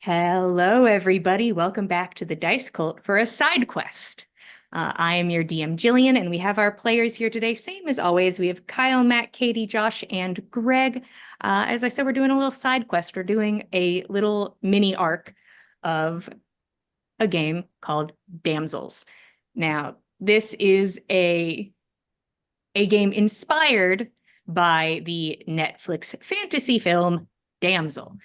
Hello, everybody. Welcome back to the Dice Cult for a side quest. I am your DM, Jillian, and we have our players here today. Same as always, we have Kyle, Matt, Katie, Josh, and Greg. As I said, we're doing a little side quest. We're doing a little mini arc of a game called Damsels. Now, this is a game inspired by the Netflix fantasy film Damsel.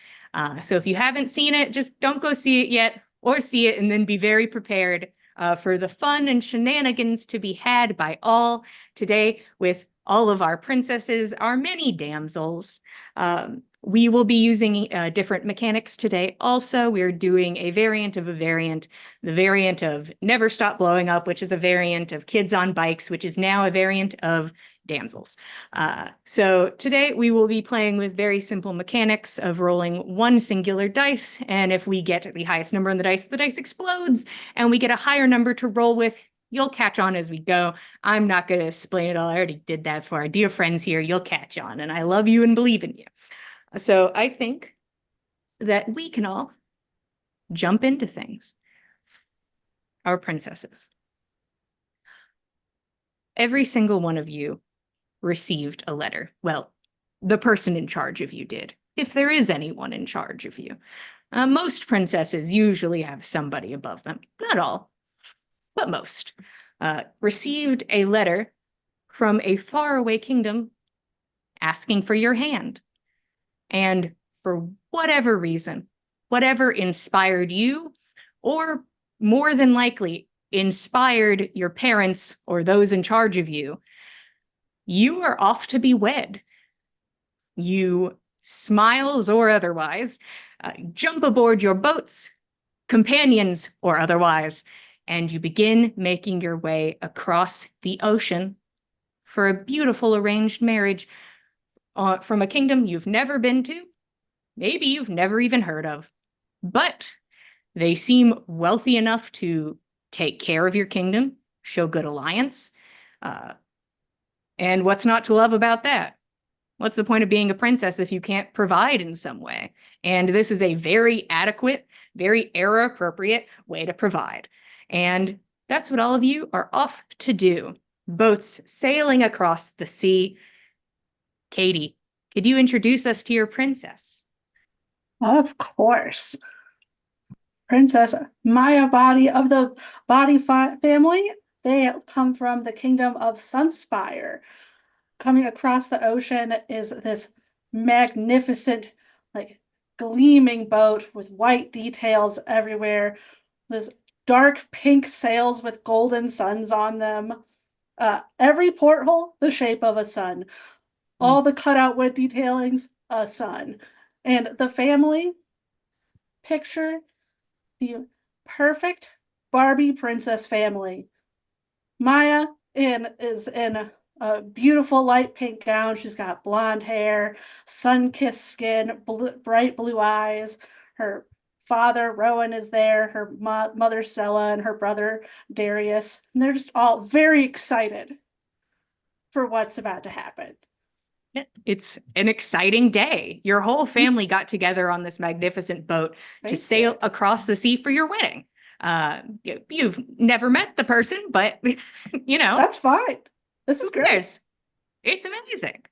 So if you haven't seen it, just don't go see it yet, or see it and then be very prepared for the fun and shenanigans to be had by all today with all of our princesses, our many damsels. We will be using different mechanics today. Also, we're doing a variant of a variant, the variant of Never Stop Blowing Up, which is a variant of Kids on Bikes, which is now a variant of Damsels. So today we will be playing with very simple mechanics of rolling one singular dice, and if we get the highest number on the dice explodes, and we get a higher number to roll with. You'll catch on as we go. I'm not going to explain it all. I already did that for our dear friends here. You'll catch on, and I love you and believe in you. So I think that we can all jump into things. Our princesses. Every single one of you received a letter. Well, the person in charge of you did, if there is anyone in charge of you. Most princesses usually have somebody above them. Not all, but most. Received a letter from a faraway kingdom asking for your hand. And for whatever reason, whatever inspired you, or more than likely inspired your parents or those in charge of you, you are off to be wed. You, smiles or otherwise, jump aboard your boats, companions or otherwise, and you begin making your way across the ocean for a beautiful arranged marriage from a kingdom you've never been to, maybe you've never even heard of, but they seem wealthy enough to take care of your kingdom, show good alliance. And what's not to love about that? What's the point of being a princess if you can't provide in some way? And this is a very adequate, very era-appropriate way to provide. And that's what all of you are off to do. Boats sailing across the sea. Katie, could you introduce us to your princess? Of course. Princess Maya Body of the family. They come from the kingdom of Sunspire. Coming across the ocean is this magnificent, like gleaming boat with white details everywhere. This dark pink sails with golden suns on them. Every porthole, the shape of a sun. All the cutout wood detailings, a sun. And the family, picture the perfect Barbie princess family. Maya is in a beautiful light pink gown. She's got blonde hair, sun-kissed skin, bright blue eyes. Her father, Rowan, is there, her mother, Stella, and her brother, Darius. And they're just all very excited for what's about to happen. It's an exciting day. Your whole family got together on this magnificent boat to sail across the sea for your wedding. You've never met the person, but That's fine. This is great. It's amazing.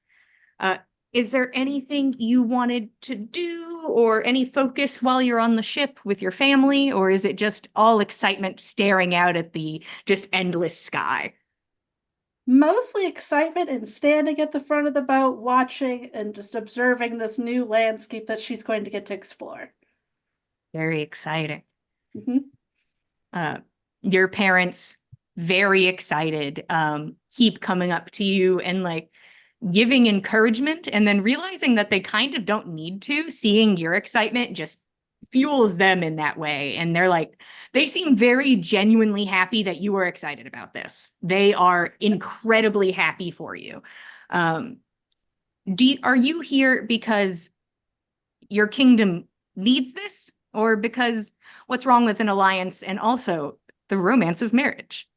Is there anything you wanted to do or any focus while you're on the ship with your family, or is it just all excitement staring out at the just endless sky? Mostly excitement and standing at the front of the boat, watching and just observing this new landscape that she's going to get to explore. Very exciting. Mm-hmm. Your parents, very excited, keep coming up to you and like giving encouragement, and then realizing that they kind of don't need to. Seeing your excitement just fuels them in that way. And they're like, they seem very genuinely happy that you are excited about this. They are incredibly happy for you. Are you here because your kingdom needs this, or because what's wrong with an alliance and also the romance of marriage?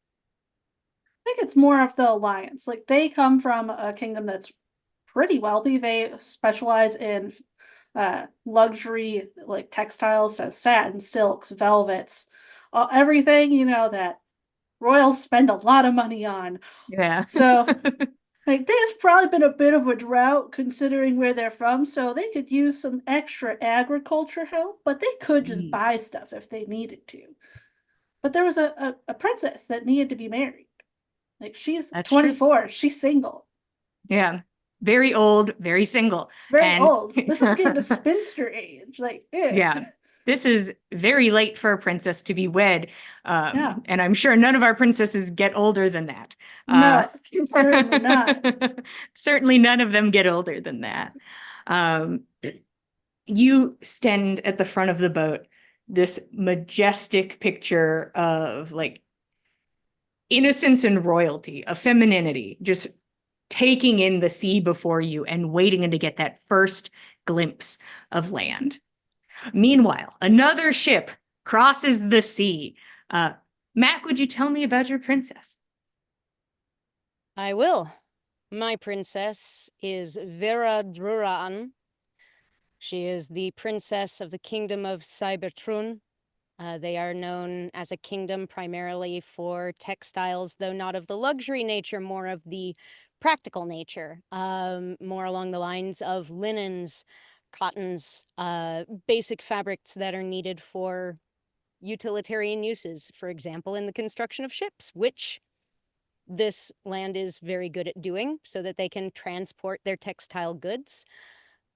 I think it's more of the alliance. Like they come from a kingdom that's pretty wealthy. They specialize in luxury like textiles, so satin, silks, velvets, everything, that royals spend a lot of money on. Yeah. So like there's probably been a bit of a drought considering where they're from, so they could use some extra agriculture help, but they could just Mm, buy stuff if they needed to. But there was a princess that needed to be married. Like she's that's true. 24, she's single. Yeah. Very old, very single. Very And old. This is getting to spinster age. Like, eh. yeah, this is very late for a princess to be wed. Yeah. And I'm sure none of our princesses get older than that. Uh, No, certainly not. certainly none of them get older than that. Um, you stand at the front of the boat, this majestic picture of like innocence and royalty, of femininity, just taking in the sea before you and waiting to get that first glimpse of land. Meanwhile, another ship crosses the sea. Mac, would you tell me about your princess? I will. My princess is Vera Druraan. She is the princess of the kingdom of Cybertrun. They are known as a kingdom primarily for textiles, though not of the luxury nature, more of the practical nature, more along the lines of linens, cottons, basic fabrics that are needed for utilitarian uses, for example, in the construction of ships, which this land is very good at doing so that they can transport their textile goods,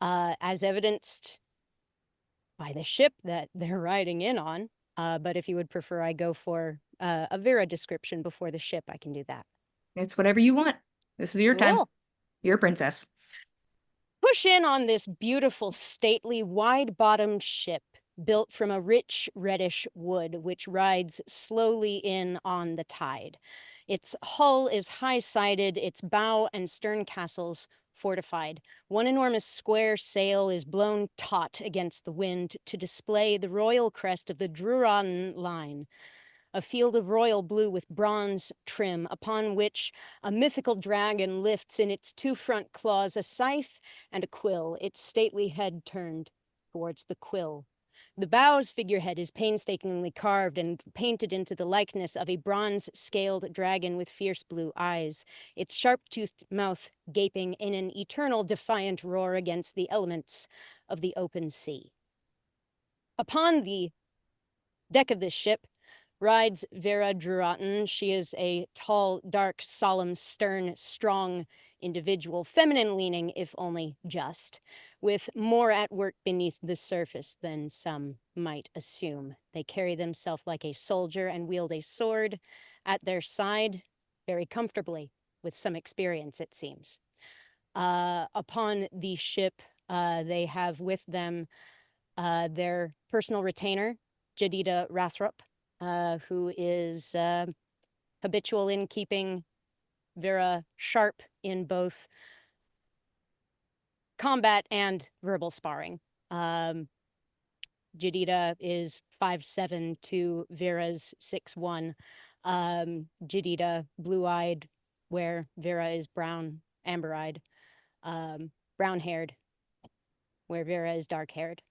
as evidenced by the ship that they're riding in on. But if you would prefer I go for a Vera description before the ship, I can do that. It's whatever you want. This is your time. Cool. You're a princess. Push in on this beautiful, stately, wide-bottomed ship built from a rich reddish wood which rides slowly in on the tide. Its hull is high-sided, its bow and stern castles fortified. One enormous square sail is blown taut against the wind to display the royal crest of the Druran line, a field of royal blue with bronze trim, upon which a mythical dragon lifts in its two front claws a scythe and a quill, its stately head turned towards the quill. The bow's figurehead is painstakingly carved and painted into the likeness of a bronze-scaled dragon with fierce blue eyes, its sharp-toothed mouth gaping in an eternal defiant roar against the elements of the open sea. Upon the deck of this ship rides Vera Druraten. She is a tall, dark, solemn, stern, strong individual, feminine-leaning, if only just, with more at work beneath the surface than some might assume. They carry themselves like a soldier and wield a sword at their side very comfortably, with some experience, it seems. Upon the ship, they have with them their personal retainer, Jadida Rathrop, who is habitual in keeping Vera sharp in both combat and verbal sparring. Jadida is 5'7" to Vera's 6'1". Jadida blue-eyed, where Vera is brown, amber-eyed. Brown-haired, where Vera is dark-haired.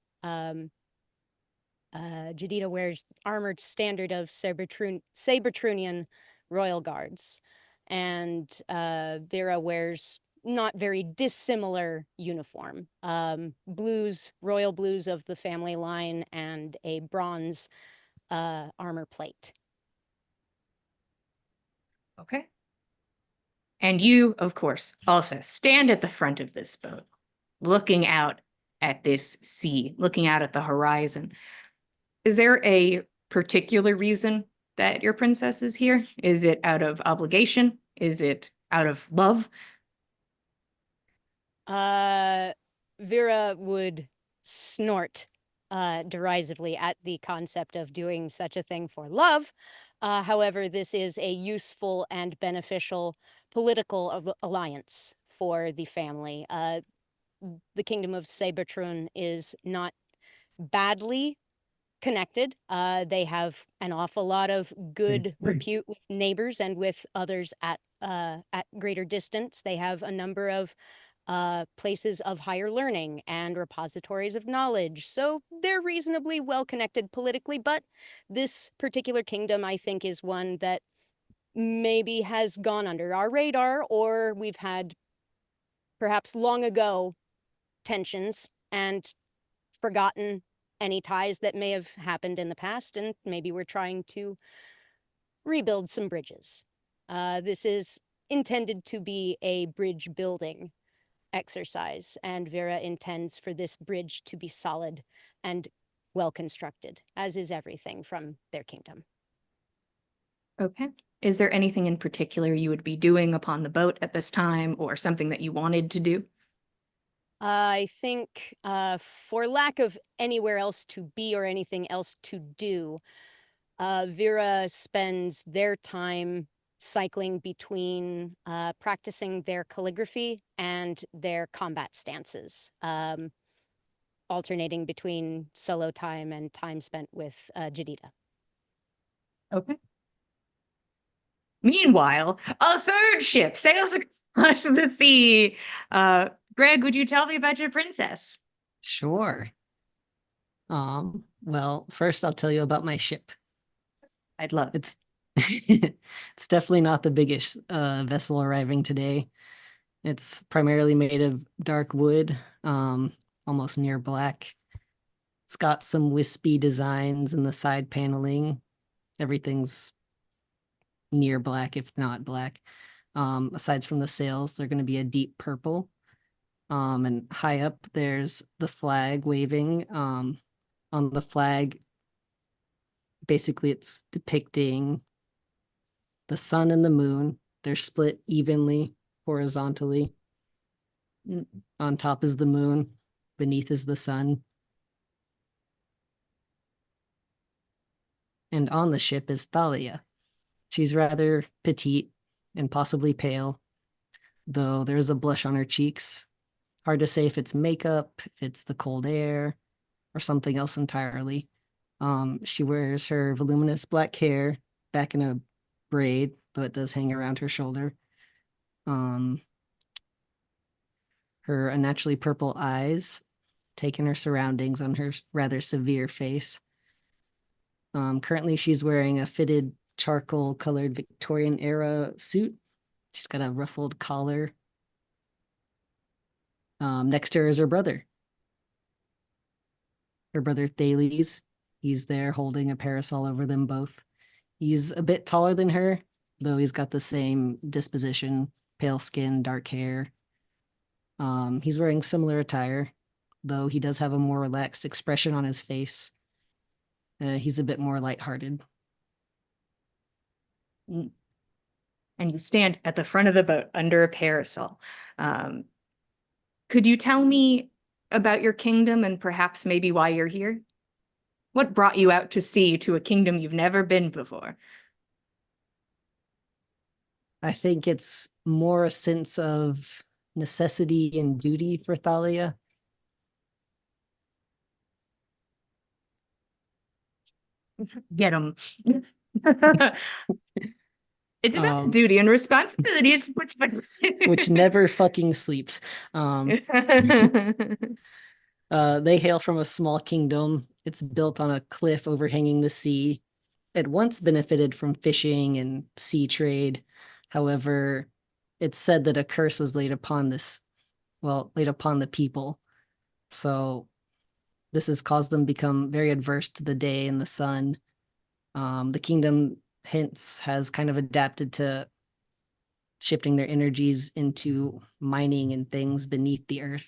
Jadida wears armored standard of Sabertrunian royal guards, and Vera wears not very dissimilar uniform. Royal blues of the family line, and a bronze armor plate. Okay. And you, of course, also stand at the front of this boat, looking out at this sea, looking out at the horizon. Is there a particular reason that your princess is here? Is it out of obligation? Is it out of love? Vera would snort derisively at the concept of doing such a thing for love. However, this is a useful and beneficial political alliance for the family. The kingdom of Sabertrun is not badly connected. They have an awful lot of good repute with neighbors and with others at greater distance. They have a number of places of higher learning and repositories of knowledge. So they're reasonably well connected politically, but this particular kingdom, I think, is one that maybe has gone under our radar, or we've had perhaps long ago tensions and forgotten any ties that may have happened in the past, and maybe we're trying to rebuild some bridges. This is intended to be a bridge building exercise, and Vera intends for this bridge to be solid and well constructed, as is everything from their kingdom. Okay. Is there anything in particular you would be doing upon the boat at this time, or something that you wanted to do? I think, for lack of anywhere else to be or anything else to do, Vera spends their time cycling between practicing their calligraphy and their combat stances, alternating between solo time and time spent with Jadida. Okay. Meanwhile, a third ship sails across the sea. Greg, would you tell me about your princess? Sure. Well, first I'll tell you about my ship. I'd love it. It's it's definitely not the biggest vessel arriving today. It's primarily made of dark wood, almost near black. It's got some wispy designs in the side paneling. Everything's near black, if not black. Aside from the sails, they're going to be a deep purple. And high up, there's the flag waving. On the flag, basically, it's depicting the sun and the moon. They're split evenly, horizontally. On top is the moon, beneath is the sun. And on the ship is Thalia. She's rather petite and possibly pale, though there's a blush on her cheeks. Hard to say if it's makeup, if it's the cold air, or something else entirely. She wears her voluminous black hair back in a braid, though it does hang around her shoulder. Her unnaturally purple eyes take in her surroundings on her rather severe face. Currently, she's wearing a fitted charcoal colored Victorian era suit. She's got a ruffled collar. Next to her is her brother. Her brother Thales. He's there holding a parasol over them both. He's a bit taller than her, though he's got the same disposition, pale skin, dark hair. He's wearing similar attire, though he does have a more relaxed expression on his face. He's a bit more lighthearted. And you stand at the front of the boat under a parasol. Could you tell me about your kingdom and perhaps maybe why you're here? What brought you out to sea to a kingdom you've never been before? I think it's more a sense of necessity and duty for Thalia. Get him. It's about duty and responsibilities, which never fucking sleeps. They hail from a small kingdom. It's built on a cliff overhanging the sea. It once benefited from fishing and sea trade. However, it's said that a curse was laid upon the people. So this has caused them to become very adverse to the day and the sun. The kingdom hence has kind of adapted to shifting their energies into mining and things beneath the earth.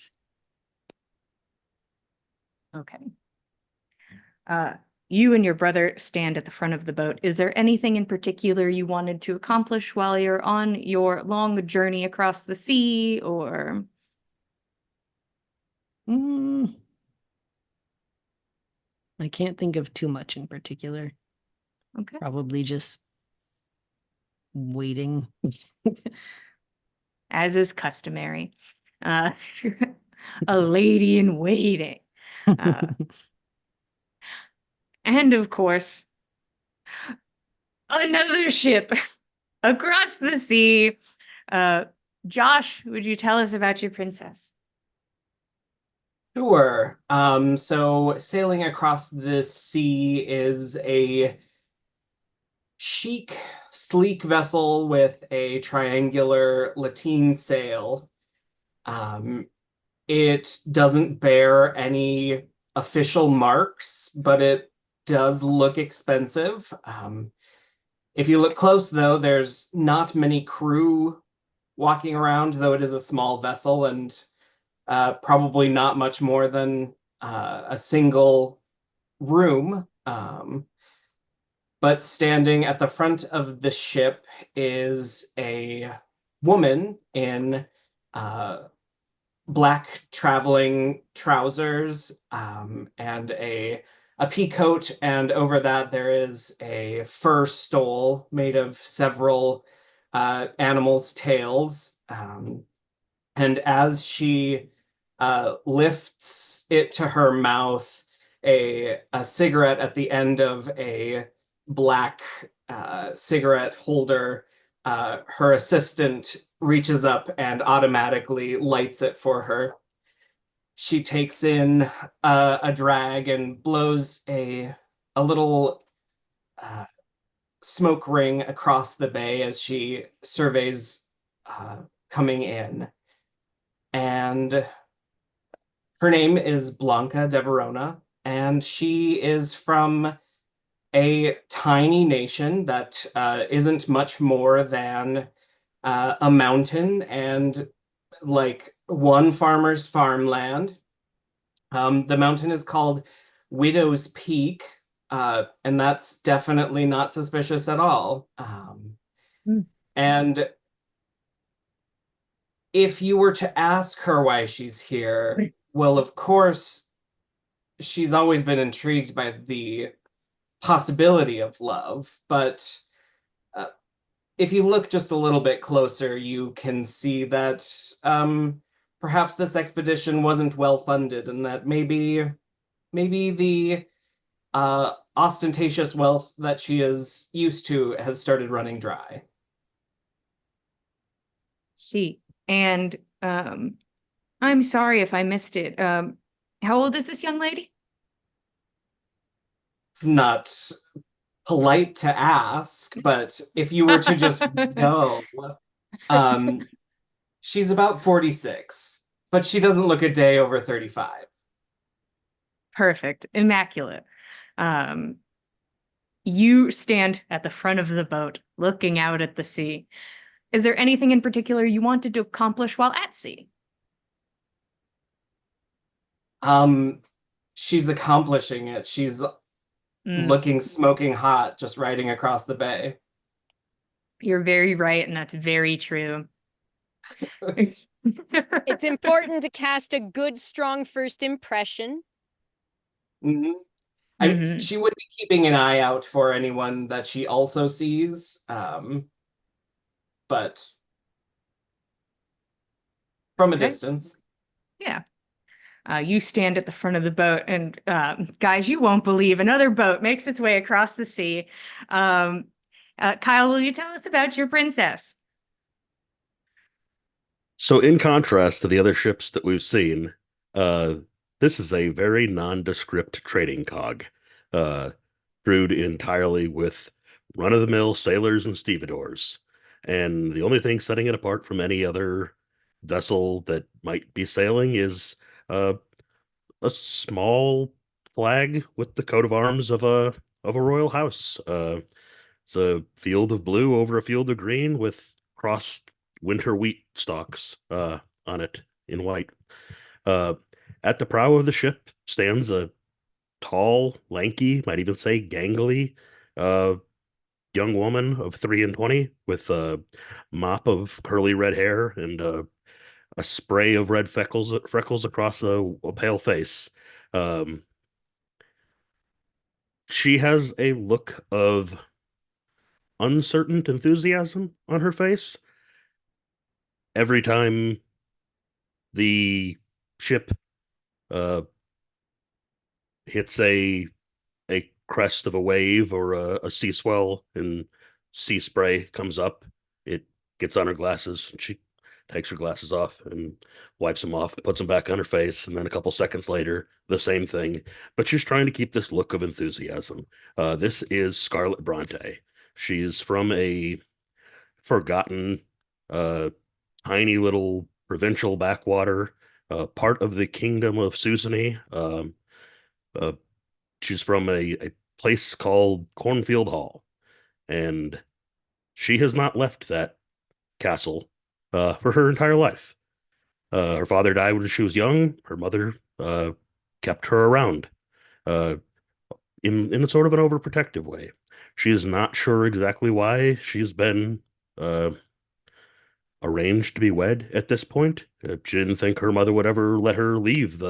Okay. You and your brother stand at the front of the boat. Is there anything in particular you wanted to accomplish while you're on your long journey across the sea, or? I can't think of too much in particular. Okay. Probably just waiting. As is customary. A lady in waiting. And of course, another ship across the sea. Josh, would you tell us about your princess? Sure. So sailing across the sea is a chic, sleek vessel with a triangular lateen sail. Um, it doesn't bear any official marks, but it does look expensive. If you look close, though, there's not many crew walking around, though it is a small vessel and probably not much more than a single room. But standing at the front of the ship is a woman in uh, black traveling trousers and a pea coat, and over that there is a fur stole made of several animals' tails. And as she lifts it to her mouth, a cigarette at the end of a black cigarette holder, her assistant reaches up and automatically lights it for her. She takes in a drag and blows a little uh, smoke ring across the bay as she surveys coming in. And her name is Blanca de Verona, and she is from a tiny nation that isn't much more than a mountain and like one farmer's farmland. The mountain is called Widow's Peak, and that's definitely not suspicious at all. Mm. And if you were to ask her why she's here, well, of course, she's always been intrigued by the possibility of love, but uh, if you look just a little bit closer, you can see that perhaps this expedition wasn't well funded, and that maybe the ostentatious wealth that she is used to has started running dry. See, and I'm sorry if I missed it. How old is this young lady? It's not polite to ask, but if you were to just go, um, she's about 46, but she doesn't look a day over 35. Perfect, immaculate. Um, you stand at the front of the boat, looking out at the sea. Is there anything in particular you wanted to accomplish while at sea? She's accomplishing it. She's Mm, looking smoking hot just riding across the bay. you're very right, and that's very true. It's important to cast a good, strong first impression. Mhm. Mhm. She would be keeping an eye out for anyone that she also sees, but from a Okay. distance. Yeah. You stand at the front of the boat, and guys, you won't believe another boat makes its way across the sea. Kyle, will you tell us about your princess? So, in contrast to the other ships that we've seen, uh, this is a very nondescript trading cog, uh, crewed entirely with run-of-the-mill sailors and stevedores. And the only thing setting it apart from any other vessel that might be sailing is uh, a small flag with the coat of arms of a royal house. It's a field of blue over a field of green with crossed winter wheat stalks on it in white. Uh, at the prow of the ship stands a tall, lanky, might even say gangly, uh, young woman of 3 and 20 with a mop of curly red hair and a spray of red freckles across a pale face. Um, she has a look of uncertain enthusiasm on her face every time the ship uh, hits a crest of a wave or a sea swell and sea spray comes up. It gets on her glasses. And she takes her glasses off and wipes them off, puts them back on her face, and then a couple seconds later, the same thing. But she's trying to keep this look of enthusiasm. This is Scarlet Bronte. She's from a forgotten, uh, tiny little provincial backwater, part of the kingdom of Susani. Uh, she's from a place called Cornfield Hall, and she has not left that castle for her entire life. Her father died when she was young. Her mother kept her around uh, in a sort of an overprotective way. She is not sure exactly why she's been uh, arranged to be wed at this point. She didn't think her mother would ever let her leave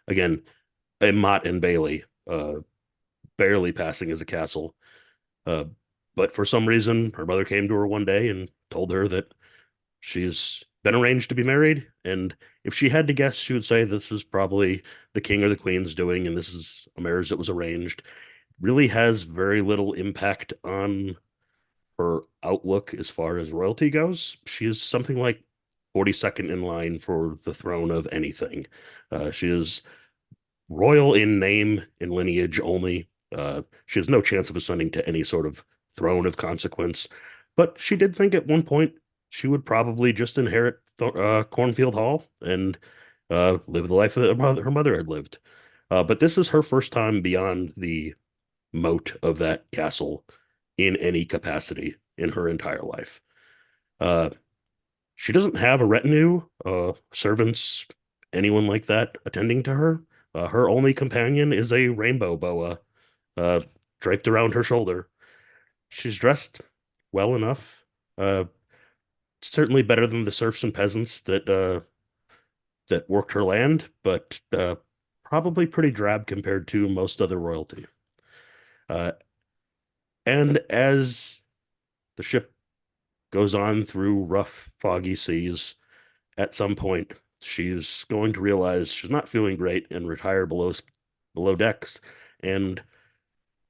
again, a Mott and Bailey, barely passing as a castle. Uh, but for some reason, her mother came to her one day and told her that she's been arranged to be married. And if she had to guess, she would say this is probably the king or the queen's doing, and this is a marriage that was arranged. Really has very little impact on her outlook as far as royalty goes. She is something like 42nd in line for the throne of anything. She is royal in name and lineage only. She has no chance of ascending to any sort of throne of consequence. But she did think at one point she would probably just inherit Cornfield Hall and live the life that her mother had lived. But this is her first time beyond the moat of that castle in any capacity in her entire life. Uh, she doesn't have a retinue, servants, anyone like that attending to her. Her only companion is a rainbow boa uh, draped around her shoulder. She's dressed well enough. Certainly better than the serfs and peasants that worked her land, but probably pretty drab compared to most other royalty. And as the ship goes on through rough, foggy seas, at some point she's going to realize she's not feeling great and retire below decks and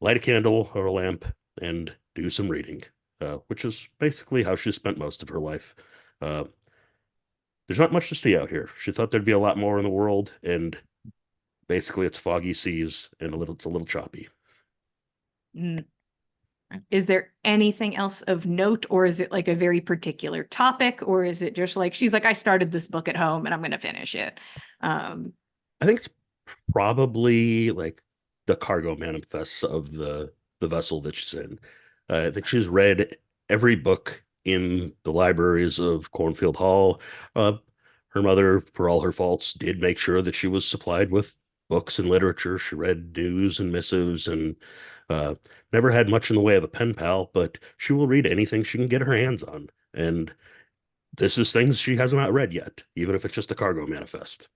light a candle or a lamp and do some reading, which is basically how she spent most of her life. Uh, there's not much to see out here. She thought there'd be a lot more in the world, and basically it's foggy seas and it's a little choppy. Mm. Is there anything else of note, or is it like a very particular topic, or is it just like she's like, I started this book at home and I'm going to finish it? I think it's probably like the cargo manifests of the vessel that she's in. I think she's read every book in the libraries of Cornfield Hall. Her mother, for all her faults, did make sure that she was supplied with books and literature. She read news and missives and uh, never had much in the way of a pen pal, but she will read anything she can get her hands on. And this is things she has not read yet, even if it's just a cargo manifest.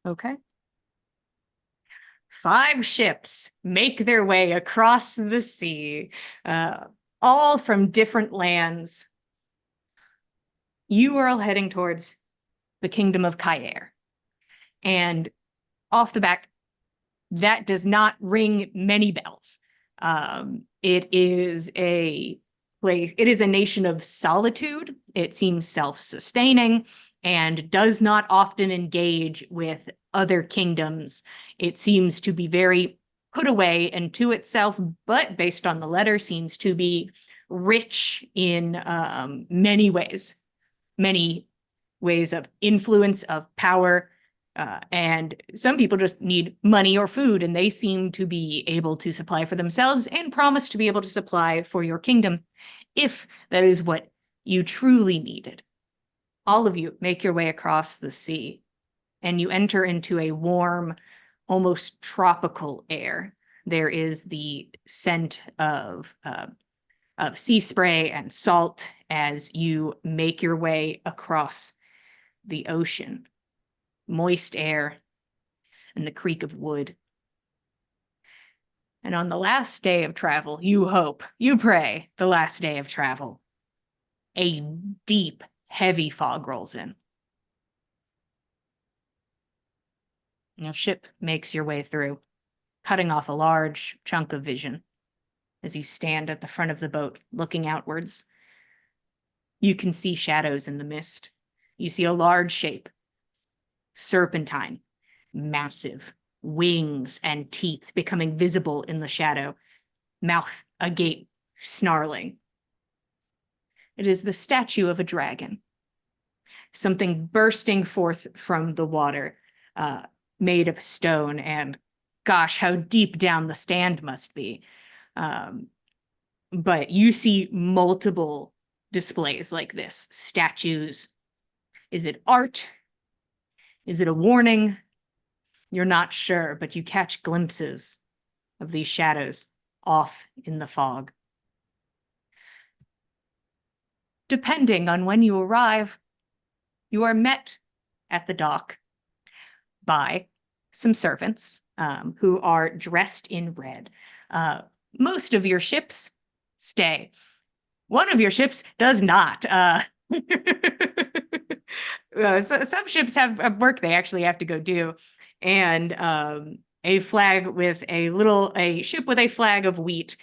Okay. 5 ships make their way across the sea, all from different lands. You are all heading towards the kingdom of Kaer. And off the back, that does not ring many bells. It is a place, it is a nation of solitude. It seems self-sustaining and does not often engage with other kingdoms. It seems to be very put away and to itself, but based on the letter, seems to be rich in many ways of influence, of power. And some people just need money or food, and they seem to be able to supply for themselves and promise to be able to supply for your kingdom if that is what you truly needed. All of you make your way across the sea, and you enter into a warm, almost tropical air. There is the scent of sea spray and salt as you make your way across the ocean. Moist air and the creak of wood. And on the last day of travel, you hope, you pray, the last day of travel, a deep, heavy fog rolls in. Your ship makes your way through, cutting off a large chunk of vision as you stand at the front of the boat, looking outwards. You can see shadows in the mist. You see a large shape, serpentine, massive, wings and teeth becoming visible in the shadow, mouth agape, snarling. It is the statue of a dragon, something bursting forth from the water, made of stone, and gosh, how deep down the stand must be. But you see multiple displays like this, statues. Is it art? Is it a warning? You're not sure, but you catch glimpses of these shadows off in the fog. Depending on when you arrive, you are met at the dock by some servants who are dressed in red. Most of your ships stay. One of your ships does not. Some ships have work they actually have to go do. And a flag with a ship with a flag of wheat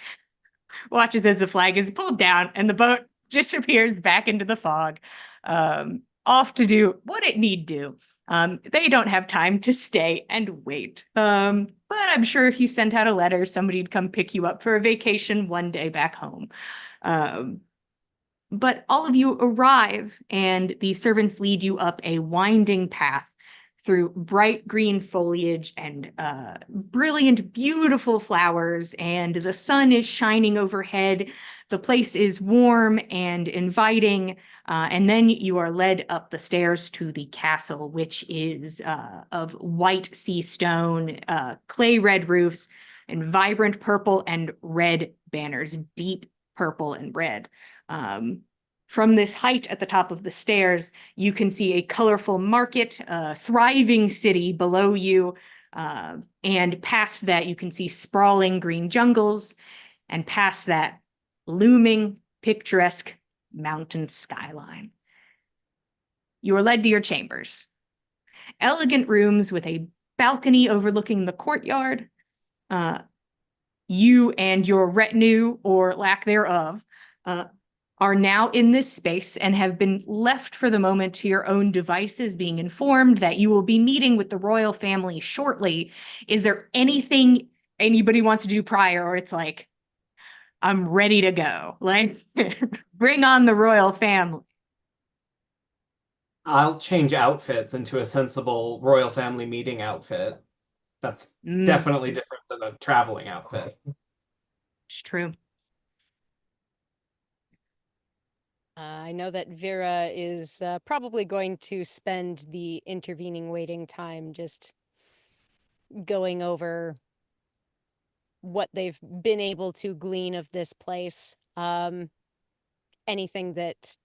watches as the flag is pulled down and the boat disappears back into the fog, off to do what it need do. They don't have time to stay and wait. But I'm sure if you sent out a letter, somebody'd come pick you up for a vacation one day back home. But all of you arrive, and the servants lead you up a winding path through bright green foliage and brilliant, beautiful flowers, and the sun is shining overhead. The place is warm and inviting, and then you are led up the stairs to the castle, which is of white sea stone, clay red roofs, and vibrant purple and red banners, deep purple and red. From this height at the top of the stairs, you can see a colorful market, a thriving city below you, and past that you can see sprawling green jungles, and past that, looming, picturesque mountain skyline. You are led to your chambers. Elegant rooms with a balcony overlooking the courtyard. You and your retinue, or lack thereof, are now in this space and have been left for the moment to your own devices, being informed that you will be meeting with the royal family shortly. Is there anything anybody wants to do prior, or it's like, I'm ready to go? Like, bring on the royal family. I'll change outfits into a sensible royal family meeting outfit. That's definitely different than a traveling outfit. It's true. I know that Vera is probably going to spend the intervening waiting time just going over what they've been able to glean of this place. Anything that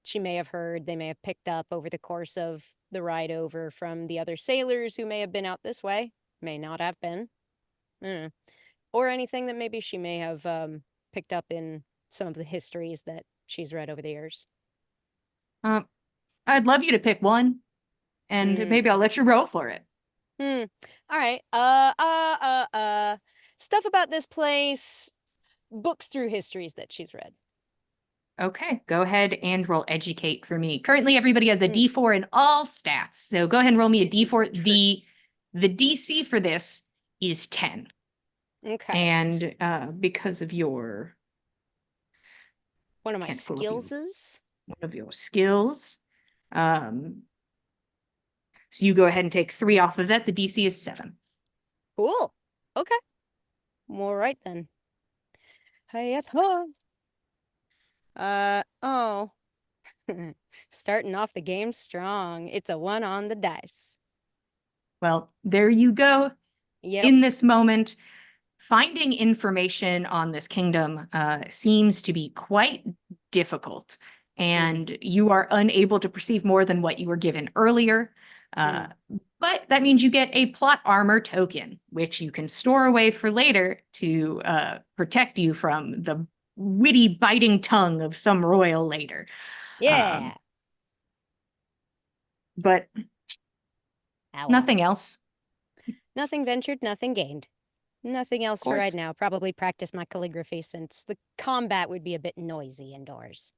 she may have heard, they may have picked up over the course of the ride over from the other sailors who may have been out this way, may not have been. Or anything that maybe she may have picked up in some of the histories that she's read over the years. I'd love you to pick one, and maybe I'll let you roll for it. All right. Stuff about this place, books through histories that she's read. Okay, go ahead and roll educate for me. Currently, everybody has a D4 in all stats, so go ahead and roll me a D4. The DC for this is 10. Okay. And because of your one of my skills, so you go ahead and take 3 off of that. The DC is 7. Cool. Okay. All right then. Hey, yes. Oh. Starting off the game strong. It's a 1 on the dice. Well, there you go. Yep. In this moment, finding information on this kingdom seems to be quite difficult, and you are unable to perceive more than what you were given earlier. But that means you get a plot armor token, which you can store away for later to protect you from the witty, biting tongue of some royal later. Yeah. But nothing else. Nothing ventured, nothing gained. Nothing else for right now. Probably practice my calligraphy since the combat would be a bit noisy indoors.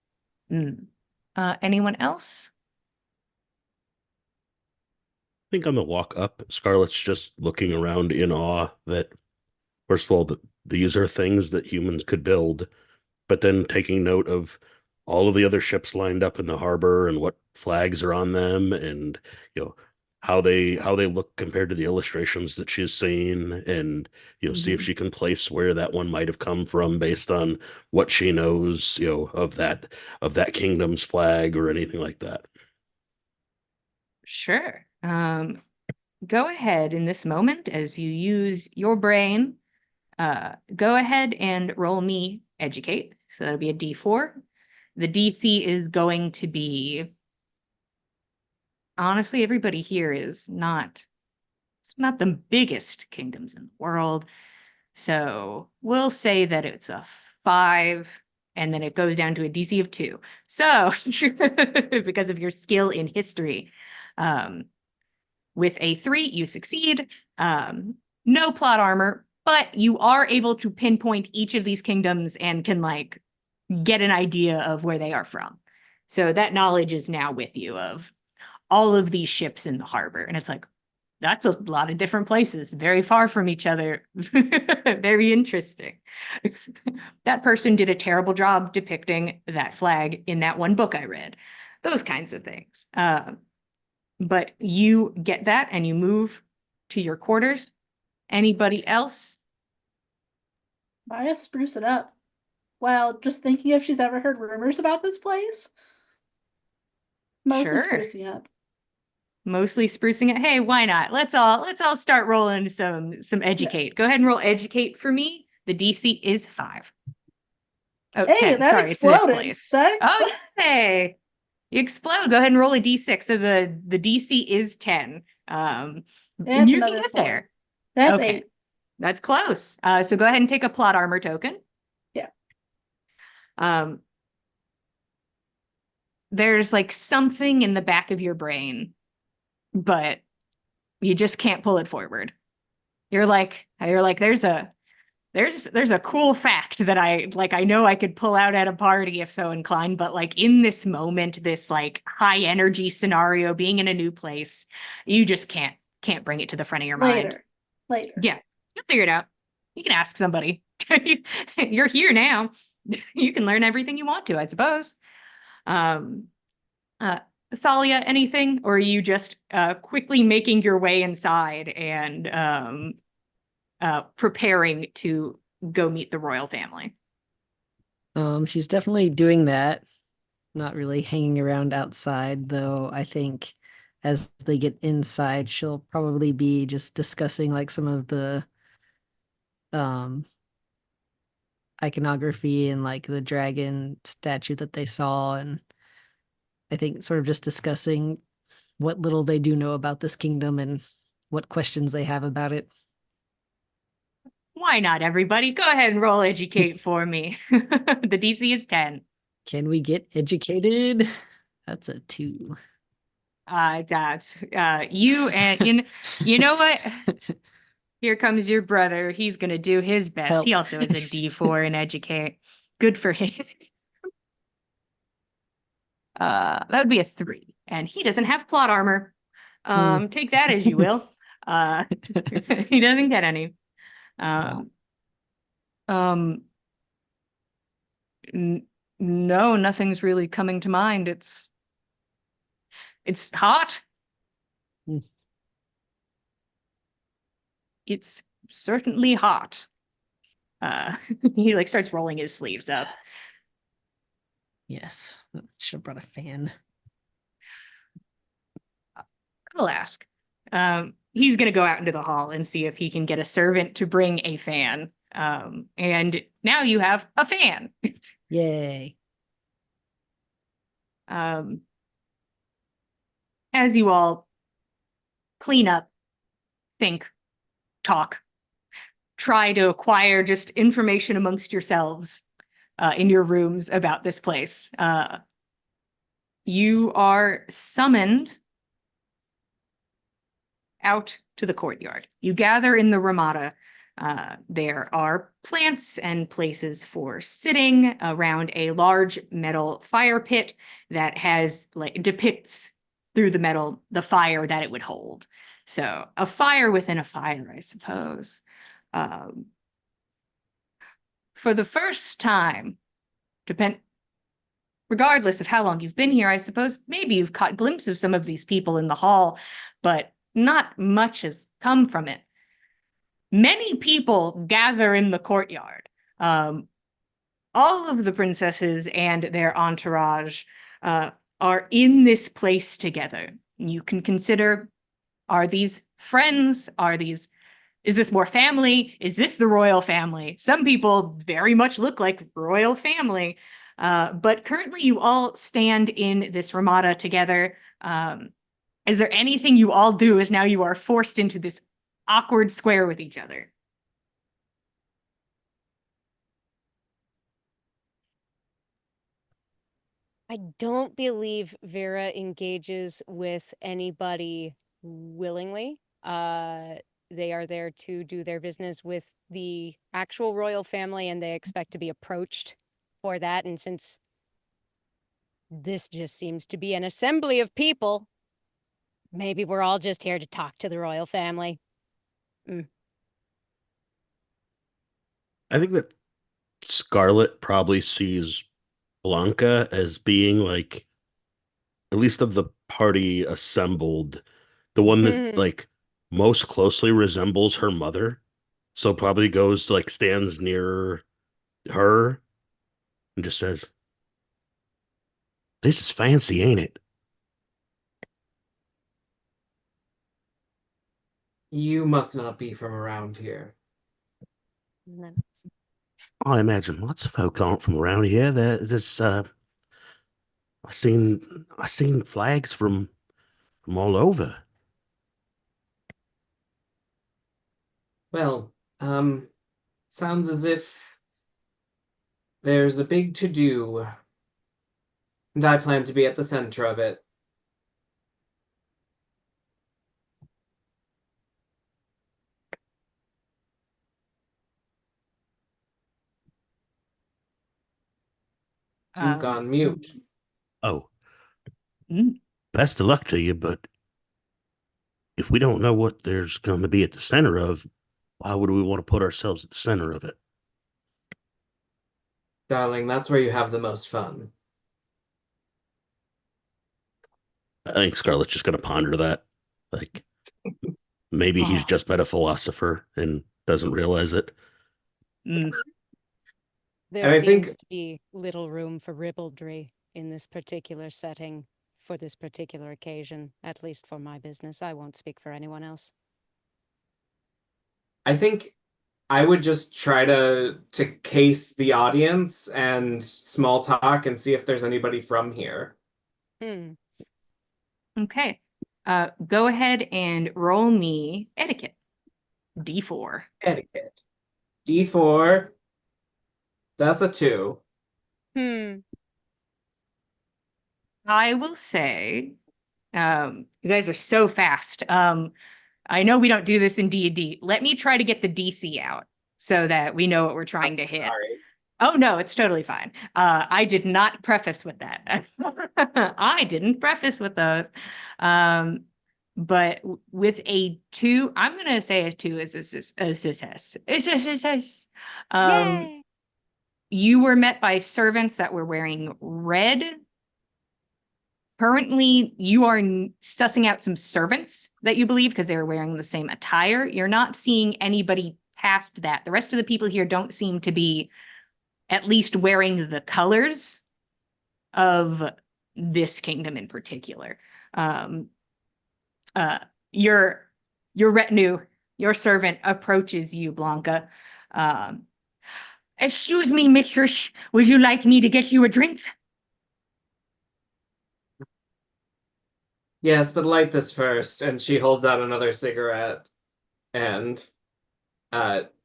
Anyone else? I think on the walk up, Scarlett's just looking around in awe that, first of all, that these are things that humans could build, but then taking note of all of the other ships lined up in the harbor and what flags are on them, and how they look compared to the illustrations that she's seen, and see if she can place where that one might have come from based on what she knows of that kingdom's flag or anything like that. Sure. Go ahead in this moment as you use your brain. Go ahead and roll me educate. So that'll be a D4. The DC is going to be, honestly, everybody here is not, it's not the biggest kingdoms in the world. So we'll say that it's a 5, and then it goes down to a DC of 2. So because of your skill in history, with a 3, you succeed. No plot armor, but you are able to pinpoint each of these kingdoms and can like get an idea of where they are from. So that knowledge is now with you of all of these ships in the harbor. And it's like, that's a lot of different places, very far from each other. Very interesting. That person did a terrible job depicting that flag in that one book I read. Those kinds of things. But you get that and you move to your quarters. Anybody else? Maya spruce it up. Well, just thinking if she's ever heard rumors about this place. Mostly Sure. sprucing up. Mostly sprucing it. Hey, why not? Let's all start rolling some educate. Go ahead and roll educate for me. The DC is 5. Oh, Hey, 10. that Sorry, it's this exploded. place. That Oh, hey. You explode. Go ahead and roll a D6. So the DC is 10. That's You can another get 4. there. That's Okay. 8. That's close. So go ahead and take a plot armor token. Yeah. There's like something in the back of your brain, but you just can't pull it forward. You're like, there's a cool fact that I know I could pull out at a party if so inclined, but like in this moment, this like high energy scenario, being in a new place, you just can't bring it to the front of your mind. Later. Yeah, you'll figure it out. You can ask somebody. You're here now. You can learn everything you want to, I suppose. Thalia, anything? Or are you just quickly making your way inside and preparing to go meet the royal family? She's definitely doing that. Not really hanging around outside, though. I think as they get inside, she'll probably be just discussing like some of the iconography and like the dragon statue that they saw, and I think sort of just discussing what little they do know about this kingdom and what questions they have about it. Why not, everybody? Go ahead and roll educate for me. The DC is 10. Can we get educated? That's a 2. That's you and you know what? Here comes your brother. He's gonna do his best. Help. He also is a D4 in educate. Good for him. That would be a 3, and he doesn't have plot armor. Take that as you will. He doesn't get any. No, nothing's really coming to mind. It's hot. Hmm. It's certainly hot. He like starts rolling his sleeves up. Yes, should have brought a fan. I'll ask. He's gonna go out into the hall and see if he can get a servant to bring a fan. And now you have a fan. Yay. As you all clean up, think, talk, try to acquire just information amongst yourselves in your rooms about this place. You are summoned out to the courtyard. You gather in the Ramada There are plants and places for sitting around a large metal fire pit that has depicts through the metal the fire that it would hold. So a fire within a fire, I suppose. For the first time, regardless of how long you've been here, I suppose maybe you've caught glimpses of some of these people in the hall, but not much has come from it. Many people gather in the courtyard. All of the princesses and their entourage are in this place together. You can consider, are these friends? Is this more family? Is this the royal family? Some people very much look like royal family. But currently you all stand in this ramada together. Is there anything you all do as now you are forced into this awkward square with each other? I don't believe Vera engages with anybody willingly. They are there to do their business with the actual royal family, and they expect to be approached for that. And since this just seems to be an assembly of people, maybe we're all just here to talk to the royal family. I think that Scarlet probably sees Blanca as being like, at least of the party assembled, the one that like most closely resembles her mother. So probably goes like stands near her and just says, "This is fancy, ain't it?" You must not be from around here. I imagine lots of folk aren't from around here. There's I seen flags from all over. Well, sounds as if there's a big to-do, and I plan to be at the center of it. You've gone mute. Oh, Mm. best of luck to you, but if we don't know what there's going to be at the center of, why would we want to put ourselves at the center of it? Darling, that's where you have the most fun. I think Scarlett's just going to ponder that. Like, maybe he's just met a philosopher and doesn't realize it. Mm. There And I think- seems to be little room for ribaldry in this particular setting for this particular occasion, at least for my business. I won't speak for anyone else. I think I would just try to case the audience and small talk and see if there's anybody from here. Okay. Go ahead and roll me etiquette. D4. Etiquette. D4. That's a 2. I will say, you guys are so fast. I know we don't do this in D&D. Let me try to get the DC out so that we know what we're trying to hit. Sorry. Oh, no, it's totally fine. I did not preface with that. I didn't preface with those. But with a 2, I'm going to say a 2 is a success. Yay! You were met by servants that were wearing red. Currently, you are sussing out some servants that you believe because they're wearing the same attire. You're not seeing anybody past that. The rest of the people here don't seem to be at least wearing the colors of this kingdom in particular. Your retinue, your servant approaches you, Blanca. Excuse me, mistress, would you like me to get you a drink? Yes, but light this first. And she holds out another cigarette and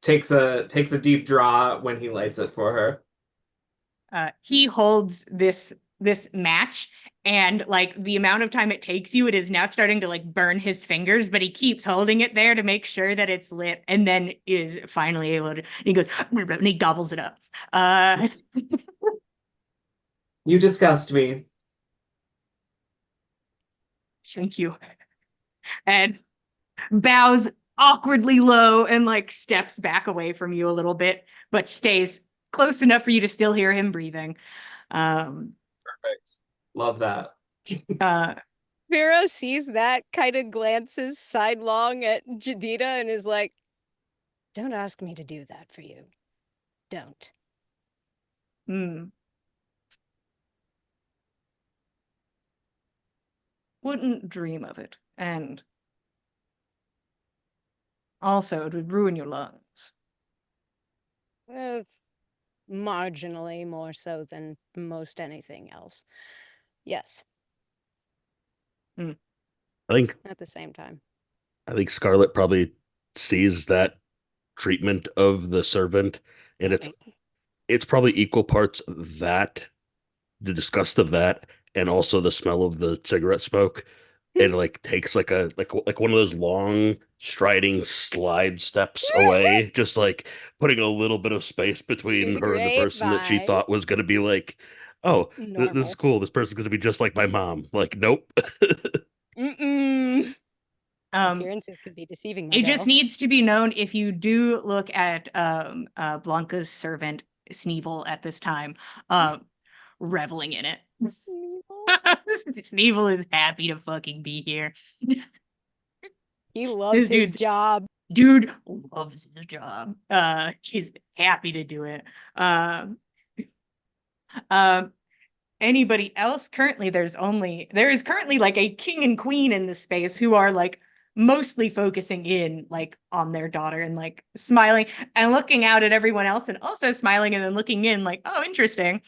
takes a deep draw when he lights it for her. He holds this this match, and like the amount of time it takes you, it is now starting to like burn his fingers, but he keeps holding it there to make sure that it's lit, and then is finally able to, and he goes and he gobbles it up. You disgust me. Thank you. And bows awkwardly low and like steps back away from you a little bit, but stays close enough for you to still hear him breathing. Perfect. Love that. Vera sees that, kind of glances sidelong at Jadida and is like, don't ask me to do that for you. Don't. Wouldn't dream of it. And also, it would ruin your lungs. Marginally more so than most anything else. Yes. I think At the same time. I think Scarlet probably sees that treatment of the servant, and it's probably equal parts that, the disgust of that, and also the smell of the cigarette smoke. And like takes like one of those long striding slide steps away, just like putting a little bit of space between the her and the person that she grapevine. thought was going to be like, oh, this is Normal. cool. This person's going to be just like my mom. Like, nope. Appearances could be deceiving, my It girl. just needs to be known, if you do look at Blanca's servant Sneevil at this time, reveling in it. Sneevil is happy to fucking be here. He loves his job. Dude loves his job. She's happy to do it. Anybody else currently? There is currently like a king and queen in the space who are like mostly focusing in like on their daughter and like smiling and looking out at everyone else and also smiling and then looking in like, oh, interesting.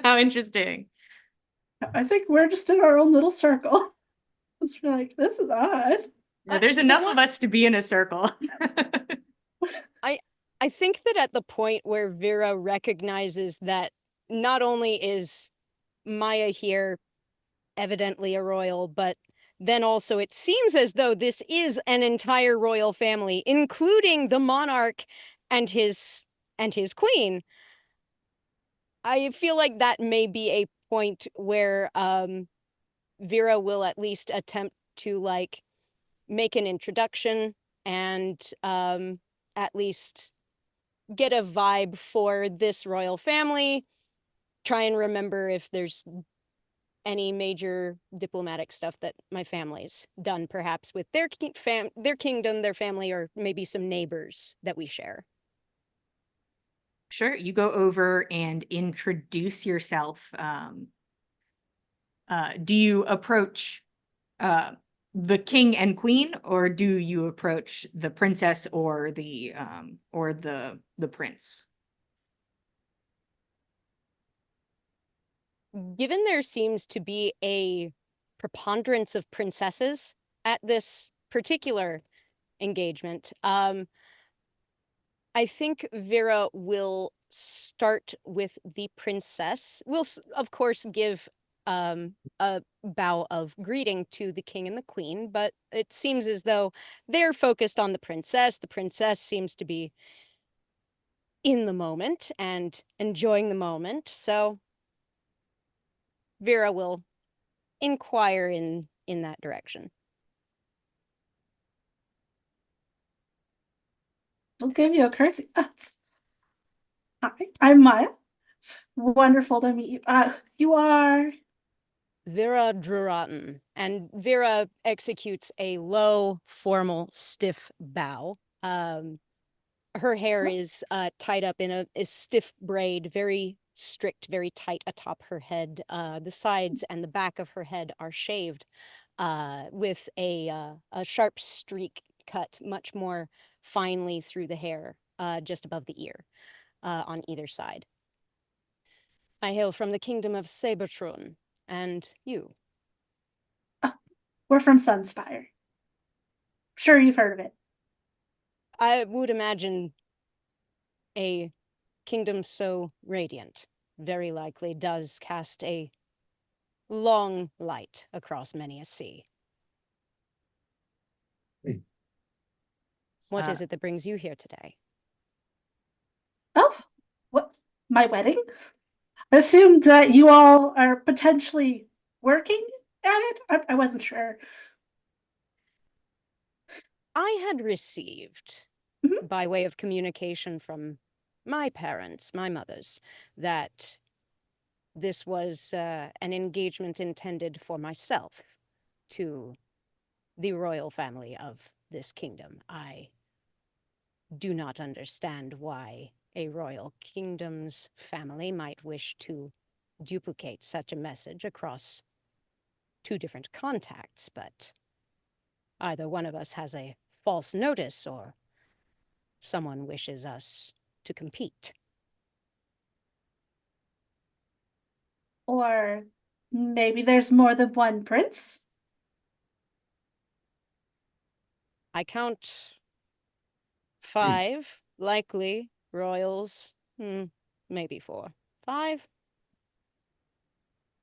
How interesting. I think we're just in our own little circle. It's like, this is odd. There's enough of us to be in a circle. I think that at the point where Vera recognizes that not only is Maya here evidently a royal, but then also it seems as though this is an entire royal family, including the monarch and his queen. I feel like that may be a point where Vera will at least attempt to like make an introduction and at least get a vibe for this royal family. Try and remember if there's any major diplomatic stuff that my family's done, perhaps with their kingdom, their family, or maybe some neighbors that we share. Sure, you go over and introduce yourself. Do you approach the king and queen, or do you approach the princess or the prince? Given there seems to be a preponderance of princesses at this particular engagement, I think Vera will start with the princess. We'll, of course, give a bow of greeting to the king and the queen, but it seems as though they're focused on the princess. The princess seems to be in the moment and enjoying the moment, so Vera will inquire in that direction. I'll give you a courtesy. Hi, I'm Maya. It's wonderful to meet you. You are Vera Druraten, and Vera executes a low, formal, stiff bow. Her hair is tied up in a stiff braid, very strict, very tight atop her head. The sides and the back of her head are shaved with a sharp streak cut much more finely through the hair, just above the ear, on either side. I hail from the kingdom of Sabertrun, and you? We're from Sunspire. Sure, you've heard of it. I would imagine a kingdom so radiant very likely does cast a long light across many a sea. What is it that brings you here today? Oh, what? My wedding? I assumed that you all are potentially working at it. I wasn't sure. I had received, Mhm. by way of communication from my parents, my mothers, that this was an engagement intended for myself to the royal family of this kingdom. I do not understand why a royal kingdom's family might wish to duplicate such a message across two different contacts, but either one of us has a false notice or someone wishes us to compete. Or maybe there's more than one prince? I count 5, likely, royals. Maybe 4. 5?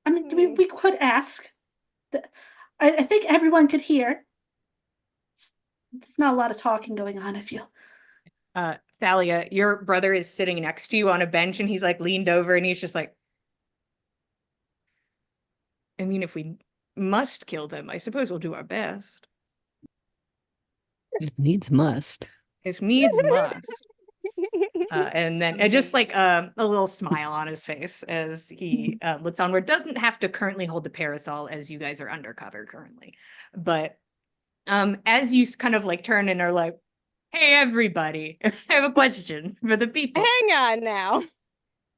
I mean, we could ask. I think everyone could hear. It's not a lot of talking going on, I feel. Thalia, your brother is sitting next to you on a bench and he's like leaned over and he's just like, I mean, if we must kill them, I suppose we'll do our best. If needs must. If needs must. And then just like a little smile on his face as he looks onward. Doesn't have to currently hold the parasol as you guys are undercover currently. But as you kind of like turn and are like, hey, everybody, I have a question for the people. Hang on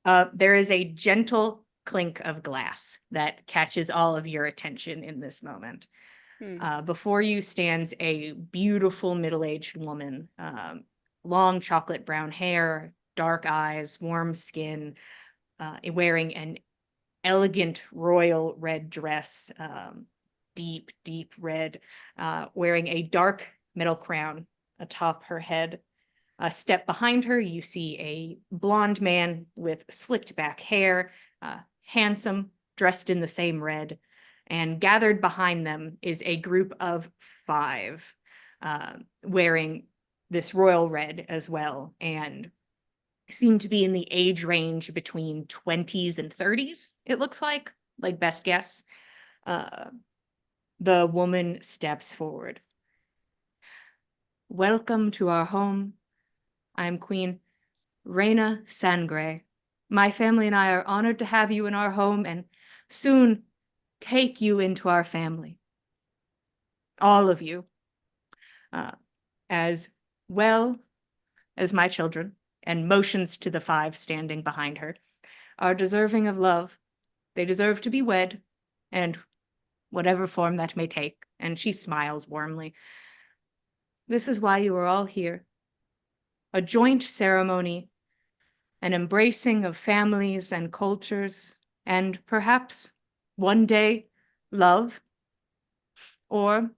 now. There is a gentle clink of glass that catches all of your attention in this moment. Before you stands a beautiful middle-aged woman, long chocolate brown hair, dark eyes, warm skin, wearing an elegant royal red dress, deep, deep red, wearing a dark metal crown atop her head. A step behind her, you see a blonde man with slicked back hair, handsome, dressed in the same red. And gathered behind them is a group of 5 wearing this royal red as well, and seem to be in the age range between 20s and 30s, it looks like best guess. The woman steps forward. Welcome to our home. I'm Queen Reina Sangre. My family and I are honored to have you in our home and soon take you into our family. All of you. As well as my children, and motions to the 5 standing behind her, are deserving of love. They deserve to be wed, and whatever form that may take. And she smiles warmly. This is why you are all here. A joint ceremony, an embracing of families and cultures, and perhaps one day love, or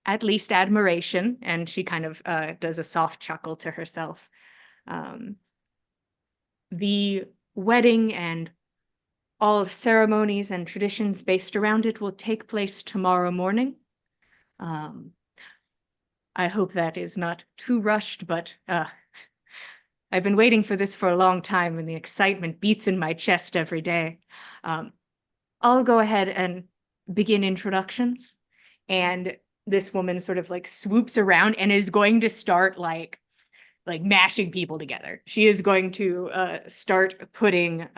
at least admiration. And she kind of does a soft chuckle to herself. The wedding and all ceremonies and traditions based around it will take place tomorrow morning. I hope that is not too rushed, but I've been waiting for this for a long time, and the excitement beats in my chest every day. I'll go ahead and begin introductions. And this woman sort of like swoops around and is going to start like mashing people together. She is going to start putting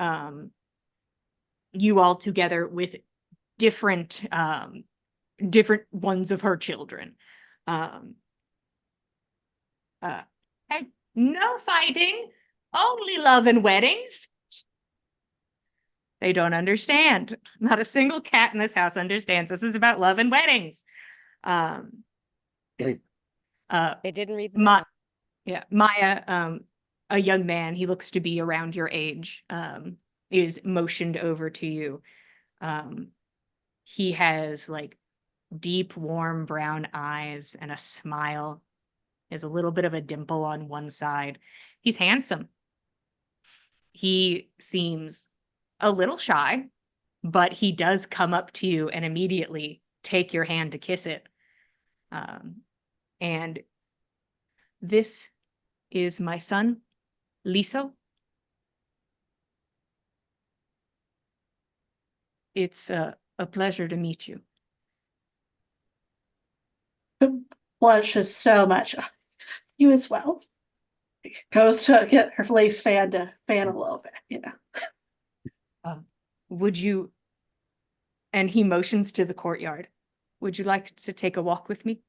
you all together with different different ones of her children. Hey, no fighting, only love and weddings. They don't understand. Not a single cat in this house understands. This is about love and weddings. They didn't read the Ma- memo. Maya, a young man, he looks to be around your age, is motioned over to you. He has like deep, warm brown eyes and a smile. Has a little bit of a dimple on one side. He's handsome. He seems a little shy, but he does come up to you and immediately take your hand to kiss it. And this is my son, Liso. It's a pleasure to meet you. Blushes so much. You as well. Goes to get her lace fan to fan a little bit, you know. Would you, and he motions to the courtyard, would you like to take a walk with me?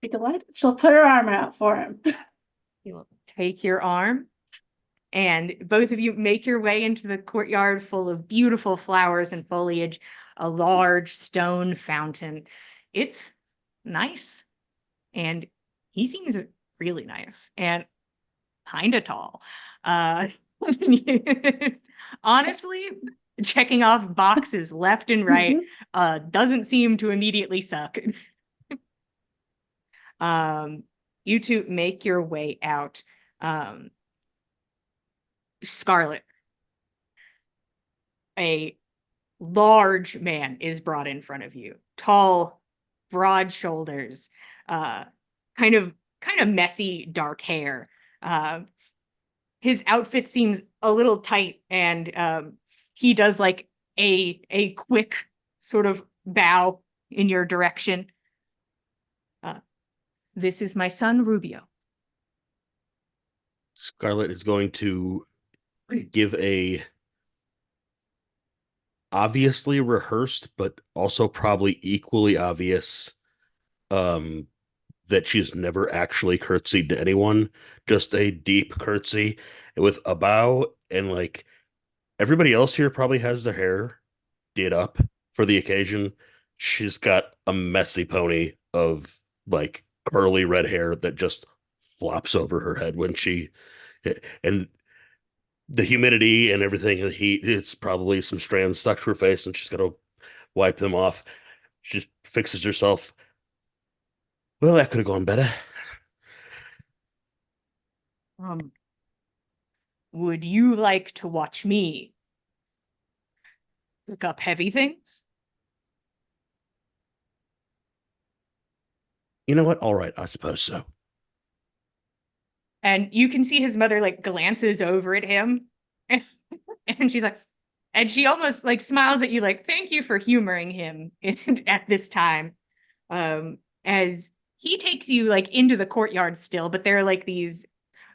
Be delighted. She'll put her arm out for him. You'll take your arm, and both of you make your way into the courtyard full of beautiful flowers and foliage, a large stone fountain. It's nice, and he seems really nice and kind of tall. Honestly, checking off boxes left and right doesn't seem to immediately suck. You two make your way out. Scarlet, a large man is brought in front of you. Tall, broad shoulders, kind of messy, dark hair. His outfit seems a little tight, and he does like a quick sort of bow in your direction. This is my son, Rubio. Scarlet is going to give a obviously rehearsed, but also probably equally obvious that she's never actually curtsied to anyone. Just a deep curtsy with a bow, and like everybody else here probably has their hair did up for the occasion. She's got a messy pony of like curly red hair that just flops over her head when she, and the humidity and everything, the heat, it's probably some strands stuck to her face, and she's got to wipe them off. She just fixes herself. Well, that could have gone better. Would you like to watch me pick up heavy things? You know what? All right, I suppose so. And you can see his mother like glances over at him, and she's like, and she almost like smiles at you, like, thank you for humoring him at this time. As he takes you like into the courtyard still, but there are like these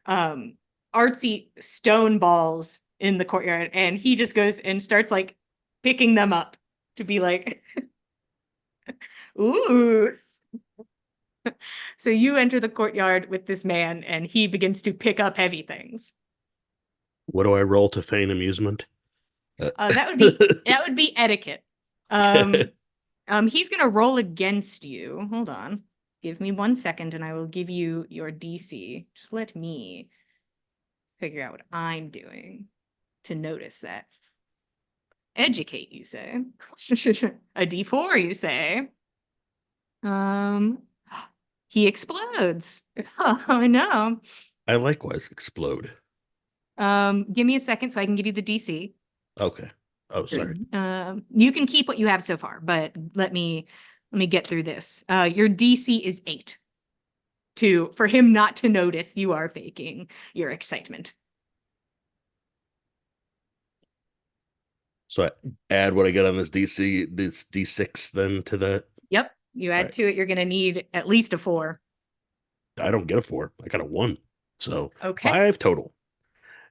artsy stone balls in the courtyard, and he just goes and starts like picking them up to be like, ooh. So you enter the courtyard with this man, and he begins to pick up heavy things. What do I roll to feign amusement? That would be etiquette. He's gonna roll against you. Hold on. Give me 1 second, and I will give you your DC. Just let me figure out what I'm doing to notice that. Educate, you say? A D4, you say? He explodes. Oh no. I likewise explode. Give me a second so I can give you the DC. Okay. Oh, sorry. You can keep what you have so far, but let me get through this. Your DC is 8 for him not to notice you are faking your excitement. So I add what I get on this DC, this D6 then to that. Yep. You add Right. to it, you're gonna need at least a 4. I don't get a 4. I got a 1. So Okay. 5 total.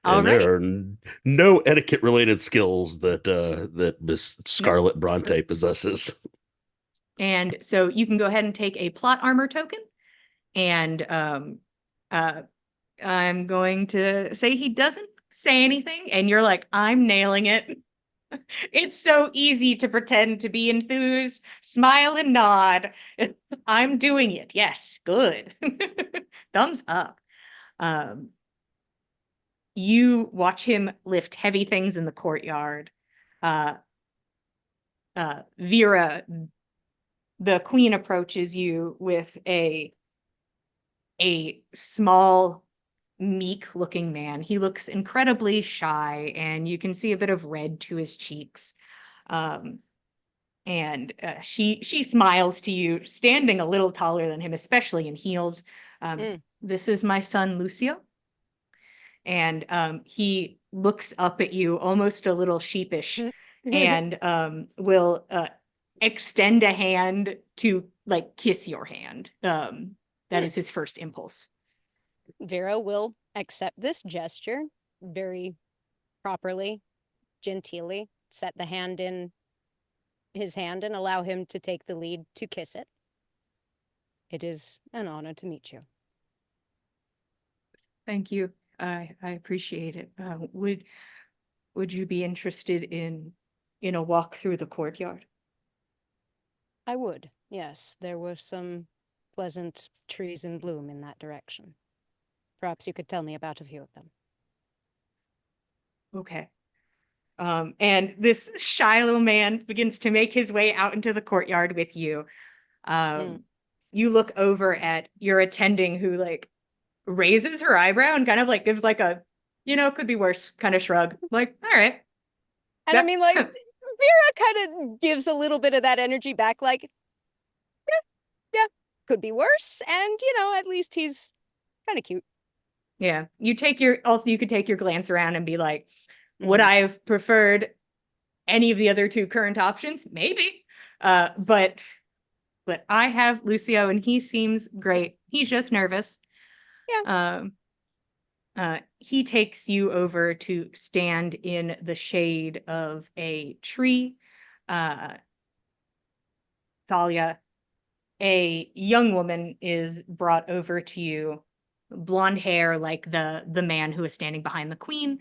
All And right. there are no etiquette related skills that Miss Scarlet Bronte possesses. And so you can go ahead and take a plot armor token. And I'm going to say he doesn't say anything, and you're like, I'm nailing it. It's so easy to pretend to be enthused, smile and nod. I'm doing it. Yes, good. Thumbs up. You watch him lift heavy things in the courtyard. Vera, the queen, approaches you with a small meek looking man. He looks incredibly shy, and you can see a bit of red to his cheeks. And she smiles to you, standing a little taller than him, especially in heels. This is my son, Lucio. And he looks up at you almost a little sheepish and will extend a hand to like kiss your hand. That is his first impulse. Vera will accept this gesture very properly, genteelly, set the hand in his hand and allow him to take the lead to kiss it. It is an honor to meet you. Thank you. I appreciate it. Would you be interested in a walk through the courtyard? I would, yes. There were some pleasant trees in bloom in that direction. Perhaps you could tell me about a few of them. Okay. And this shy little man begins to make his way out into the courtyard with you. You look over at your attending, who like raises her eyebrow and kind of like gives like a, could be worse kind of shrug. Like, all right. And I mean, like, Vera kind of gives a little bit of that energy back, like, yeah, could be worse. And, at least he's kind of cute. Yeah. You could take your glance around and be like, would I have preferred any of the other two current options? Maybe. But I have Lucio and he seems great. He's just nervous. Yeah. He takes you over to stand in the shade of a tree. Thalia, a young woman is brought over to you, blonde hair like the man who is standing behind the queen.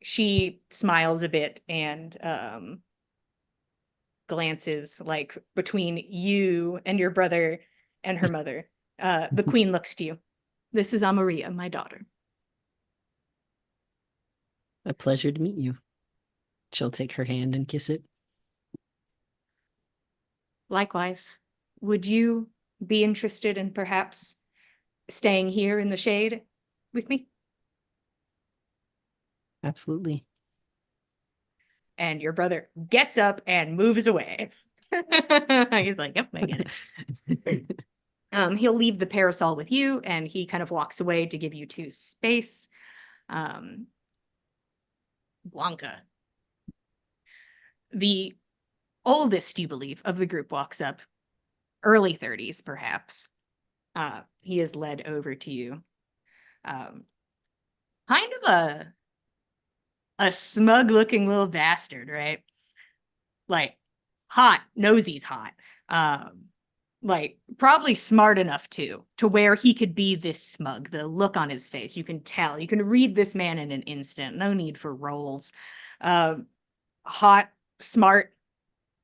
She smiles a bit and glances like between you and your brother and her mother. The queen looks to you. This is Amaria, my daughter. A pleasure to meet you. She'll take her hand and kiss it. Likewise, would you be interested in perhaps staying here in the shade with me? Absolutely. And your brother gets up and moves away. He's like, yep, I get it. He'll leave the parasol with you, and he kind of walks away to give you two space. Blanca, the oldest, you believe, of the group, walks up, early 30s, perhaps. He is led over to you. Kind of a smug-looking little bastard, right? Like, hot, knows he's hot. Like, probably smart enough, too, to where he could be this smug. The look on his face, you can tell. You can read this man in an instant. No need for roles. Hot, smart,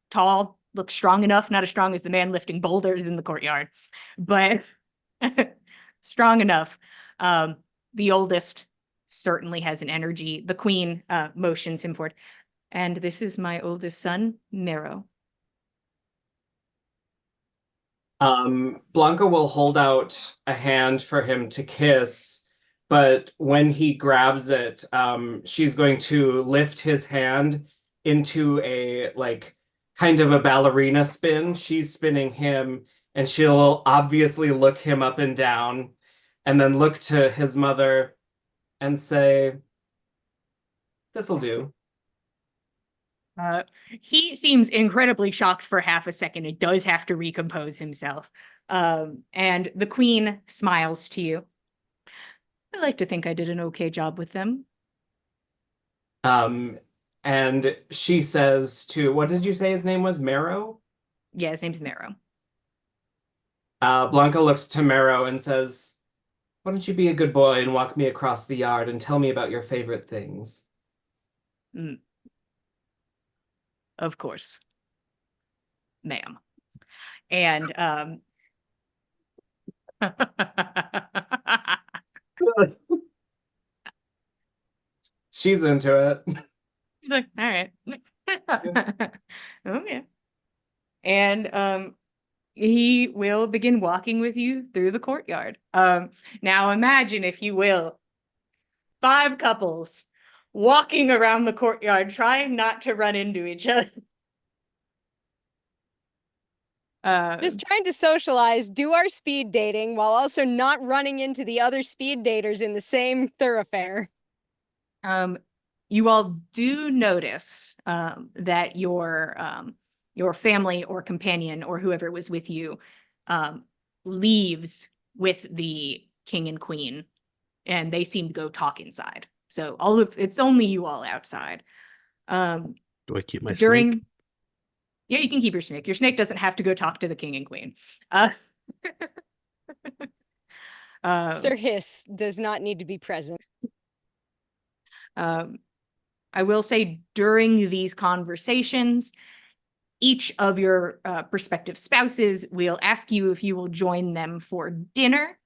tall, looks strong enough. Not as strong as the man lifting boulders in the courtyard, but strong enough. The oldest certainly has an energy. The queen motions him forward. And this is my oldest son, Mero. Blanca will hold out a hand for him to kiss, but when he grabs it, she's going to lift his hand into a like kind of a ballerina spin. She's spinning him, and she'll obviously look him up and down, and then look to his mother and say, "This'll do." He seems incredibly shocked for half a second. It does have to recompose himself. And the queen smiles to you. I like to think I did an okay job with them. And she says to, what did you say his name was? Mero? Yeah, his name's Mero. Blanca looks to Mero and says, "Why don't you be a good boy and walk me across the yard and tell me about your favorite things?" Of course, ma'am. And she's into it. he's like, all right. Okay. And he will begin walking with you through the courtyard. Now imagine, if you will, 5 couples walking around the courtyard, trying not to run into each other. Just trying to socialize, do our speed dating while also not running into the other speed daters in the same thoroughfare. You all do notice that your family or companion or whoever was with you leaves with the king and queen, and they seem to go talk inside. So it's only you all outside. Do I keep my During snake? Yeah, you can keep your snake. Your snake doesn't have to go talk to the king and queen. Sir Hiss does not need to be present. I will say, during these conversations, each of your prospective spouses will ask you if you will join them for dinner,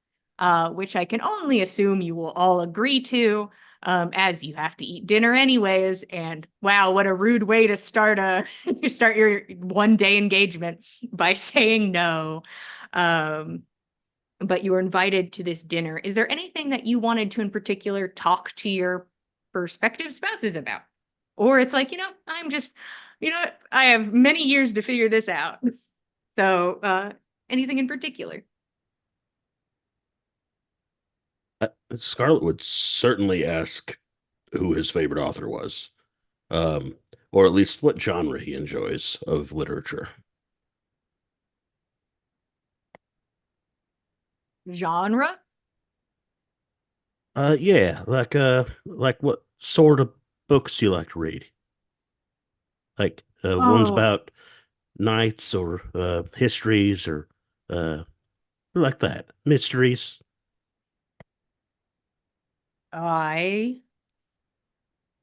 which I can only assume you will all agree to, as you have to eat dinner anyways. And wow, what a rude way to start your one-day engagement, by saying no. But you were invited to this dinner. Is there anything that you wanted to in particular talk to your prospective spouses about? Or it's like, I'm just, I have many years to figure this out. So anything in particular? Scarlett would certainly ask who his favorite author was, um, or at least what genre he enjoys of literature. Genre? Yeah, like what sort of books you like to read? Like ones Oh, about knights or histories or uh like that, mysteries.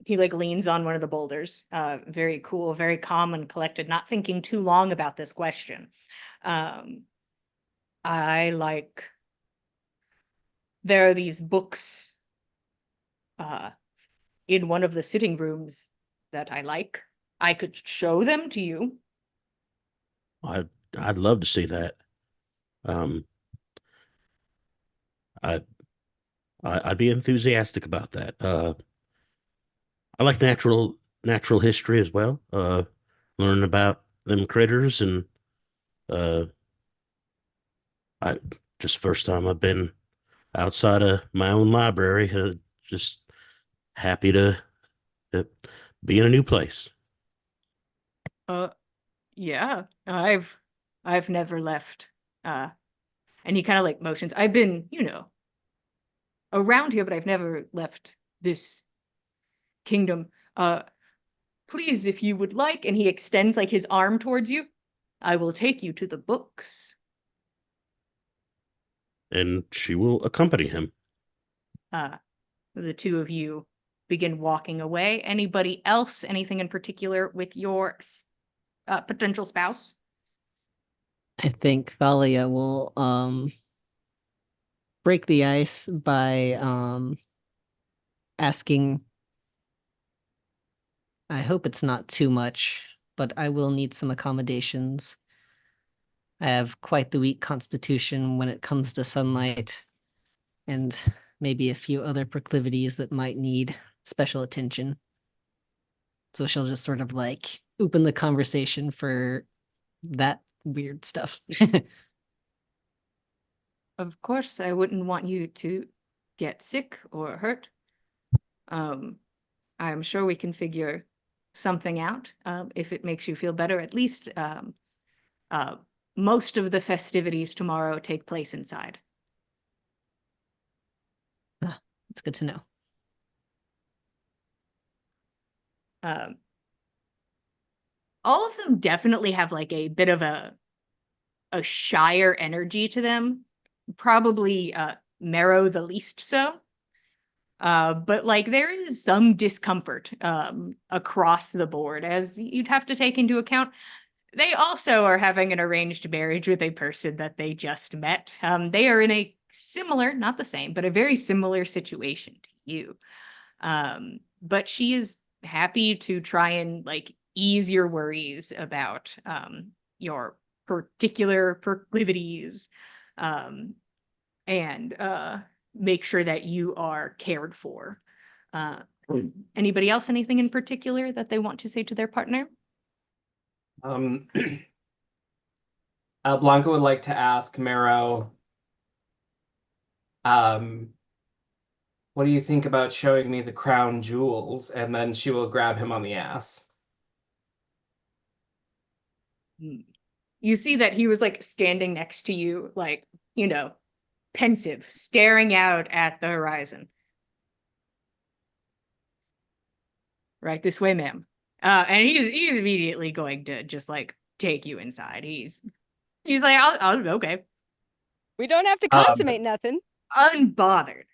He like leans on one of the boulders. Very cool, very calm and collected, not thinking too long about this question. Um, I like, there are these books uh, in one of the sitting rooms that I like. I could show them to you. I'd love to see that. Um, I I'd be enthusiastic about that. I like natural history as well. Learn about them critters and uh, I just first time I've been outside of my own library. Just happy to uh, be in a new place. Uh, yeah, I've never left. And he kind of like motions. I've been, around here, but I've never left this kingdom. Please, if you would like, and he extends like his arm towards you, I will take you to the books. And she will accompany him. The two of you begin walking away. Anybody else? Anything in particular with your potential spouse? I think Thalia will break the ice by asking. I hope it's not too much, but I will need some accommodations. I have quite the weak constitution when it comes to sunlight, and maybe a few other proclivities that might need special attention. So she'll just sort of like open the conversation for that weird stuff. Of course, I wouldn't want you to get sick or hurt. I'm sure we can figure something out if it makes you feel better. At least most of the festivities tomorrow take place inside. It's good to know. All of them definitely have like a bit of a shyer energy to them. Probably Marrow the least so. But like there is some discomfort across the board, as you'd have to take into account. They also are having an arranged marriage with a person that they just met. They are in a similar, not the same, but a very similar situation to you. But she is happy to try and like ease your worries about your particular proclivities, and make sure that you are cared for. Anybody else, anything in particular that they want to say to their partner? Blanca would like to ask Marrow, what do you think about showing me the crown jewels? And then she will grab him on the ass. You see that he was like standing next to you, like, you know, pensive, staring out at the horizon. Right this way, ma'am. And he's immediately going to just like take you inside. He's like, I'll okay. We don't have to Um, consummate nothing. Unbothered.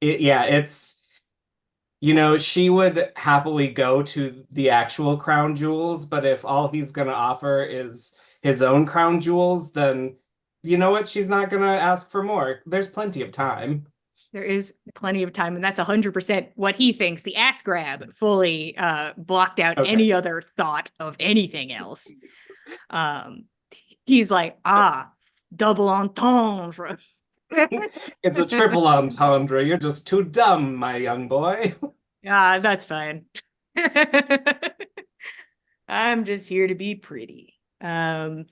It's, you know, she would happily go to the actual crown jewels, but if all he's gonna offer is his own crown jewels, then you know what? She's not gonna ask for more. There's plenty of time. There is plenty of time, and that's 100% what he thinks. The ass grab fully blocked out Okay. any other thought of anything else. He's like, double entendre. It's a triple entendre. You're just too dumb, my young boy. That's fine. I'm just here to be pretty. Yeah,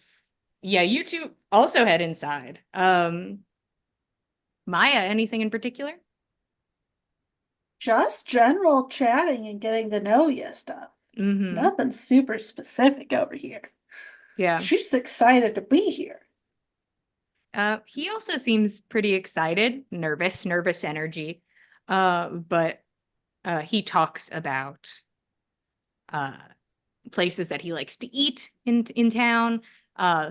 you two also head inside. Maya, anything in particular? Just general chatting and getting to know you stuff. Mm-hmm. Nothing super specific over here. Yeah. She's excited to be here. He also seems pretty excited, nervous energy. But he talks about places that he likes to eat in town,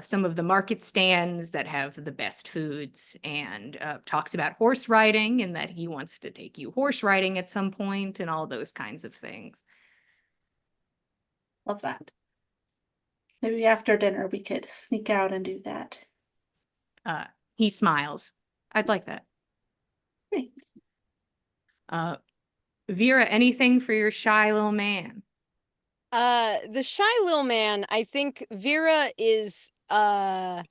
some of the market stands that have the best foods, and talks about horse riding and that he wants to take you horse riding at some point and all those kinds of things. Love that. Maybe after dinner we could sneak out and do that. He smiles. I'd like that. Thanks. Vera, anything for your shy little man? The shy little man, I think Vera is I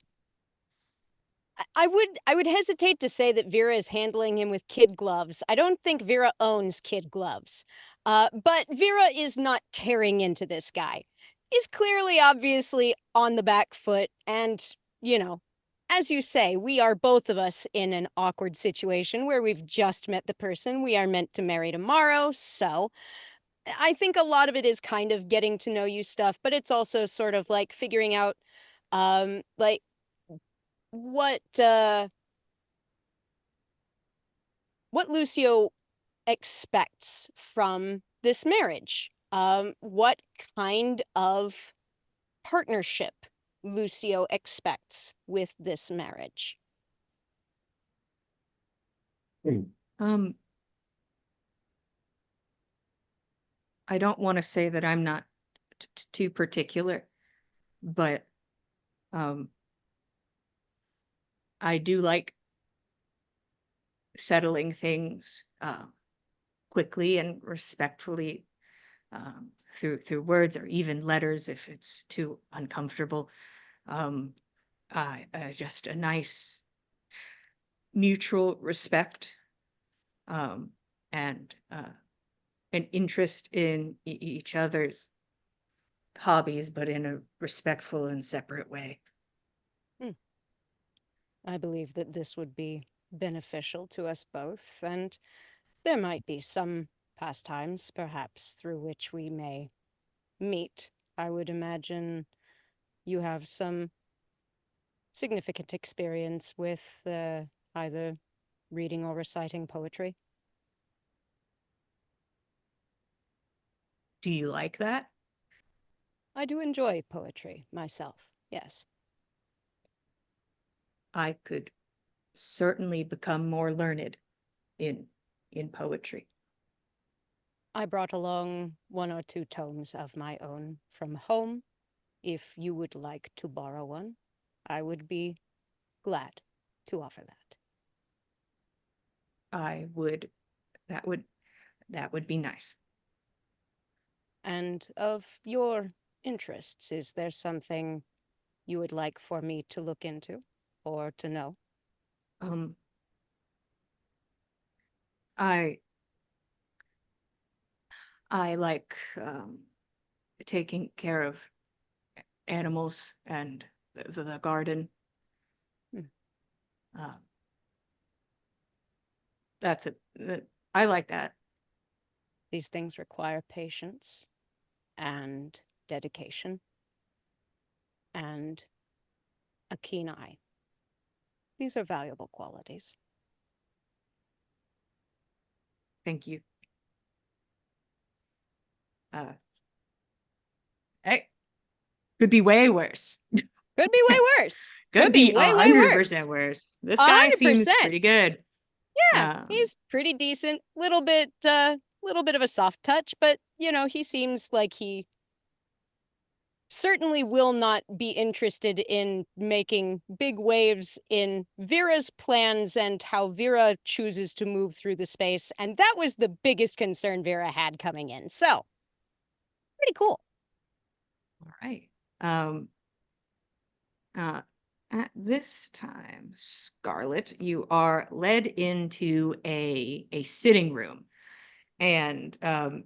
would hesitate to say that Vera is handling him with kid gloves. I don't think Vera owns kid gloves. But Vera is not tearing into this guy. He's clearly obviously on the back foot, and you know, as you say, we are both of us in an awkward situation where we've just met the person we are meant to marry tomorrow, so I think a lot of it is kind of getting to know you stuff, but it's also sort of like figuring out like what Lucio expects from this marriage. What kind of partnership Lucio expects with this marriage. I don't want to say that I'm not too particular, but I do like settling things quickly and respectfully through words or even letters if it's too uncomfortable. Just a nice mutual respect and an interest in each other's hobbies, but in a respectful and separate way. I believe that this would be beneficial to us both, and there might be some pastimes, perhaps, through which we may meet. I would imagine you have some significant experience with either reading or reciting poetry. Do you like that? I do enjoy poetry myself, yes. I could certainly become more learned in poetry. I brought along 1 or 2 tomes of my own from home. If you would like to borrow one, I would be glad to offer that. That would be nice. And of your interests, is there something you would like for me to look into or to know? I like taking care of animals and the garden. Hmm. That's it. I like that. These things require patience and dedication and a keen eye. These are valuable qualities. Thank you. Hey, could be way worse. Could be way worse. Could be way 100% worse. This guy seems 100%. pretty good. Yeah, he's pretty decent. Little bit of a soft touch, but he seems like he certainly will not be interested in making big waves in Vera's plans and how Vera chooses to move through the space. And that was the biggest concern Vera had coming in. So, pretty cool. All right. At this time, Scarlet, you are led into a sitting room, and an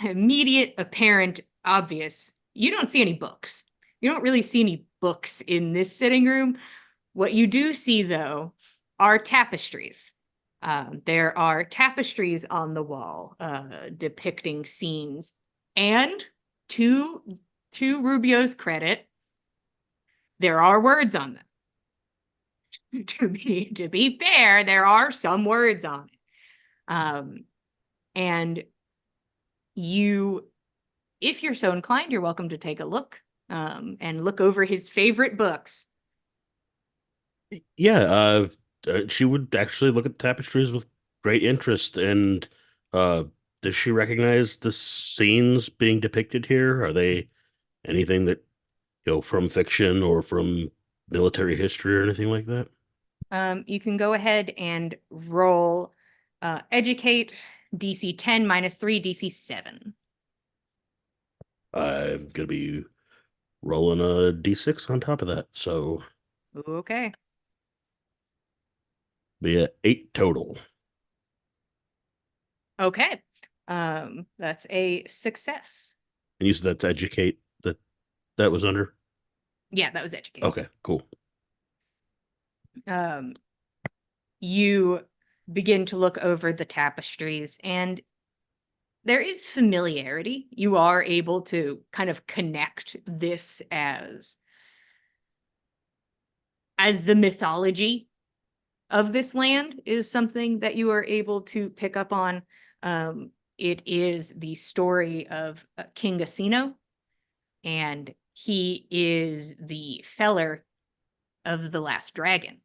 immediate, apparent, obvious. You don't see any books. You don't really see any books in this sitting room. What you do see, though, are tapestries. There are tapestries on the wall depicting scenes, and to Rubio's credit, there are words on them. To be fair, there are some words on it. And you, if you're so inclined, you're welcome to take a look and look over his favorite books. Yeah, she would actually look at the tapestries with great interest. And does she recognize the scenes being depicted here? Are they anything that, from fiction or from military history or anything like that? You can go ahead and roll educate DC 10 minus 3, DC 7. I'm gonna be rolling a D6 on top of that, so Okay. be a 8 total. Okay. That's a success. And you said that's educate that was under? Yeah, that was educate. Okay, cool. You begin to look over the tapestries, and there is familiarity. You are able to kind of connect this as the mythology of this land is something that you are able to pick up on. It is the story of King Asino, and he is the feller of the last dragon,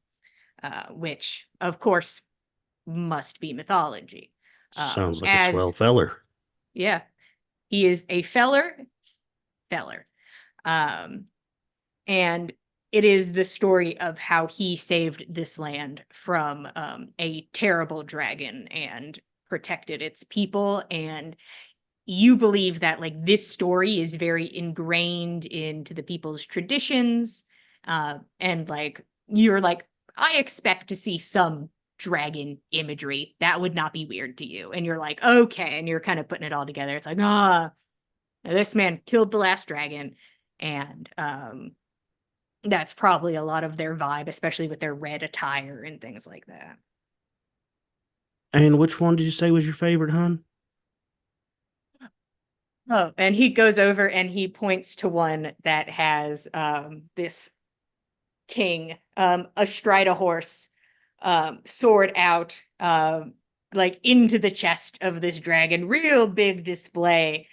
which, of course, must be mythology. Sounds like a swell feller. Yeah, he is a feller. And it is the story of how he saved this land from a terrible dragon and protected its people. And you believe that like this story is very ingrained into the people's traditions. And like you're like, I expect to see some dragon imagery. That would not be weird to you. And you're like, okay. And you're kind of putting it all together. It's like, this man killed the last dragon. And that's probably a lot of their vibe, especially with their red attire and things like that. And which one did you say was your favorite, hon? Oh, and he goes over and he points to one that has this king astride a horse, sword out, like into the chest of this dragon. Real big display.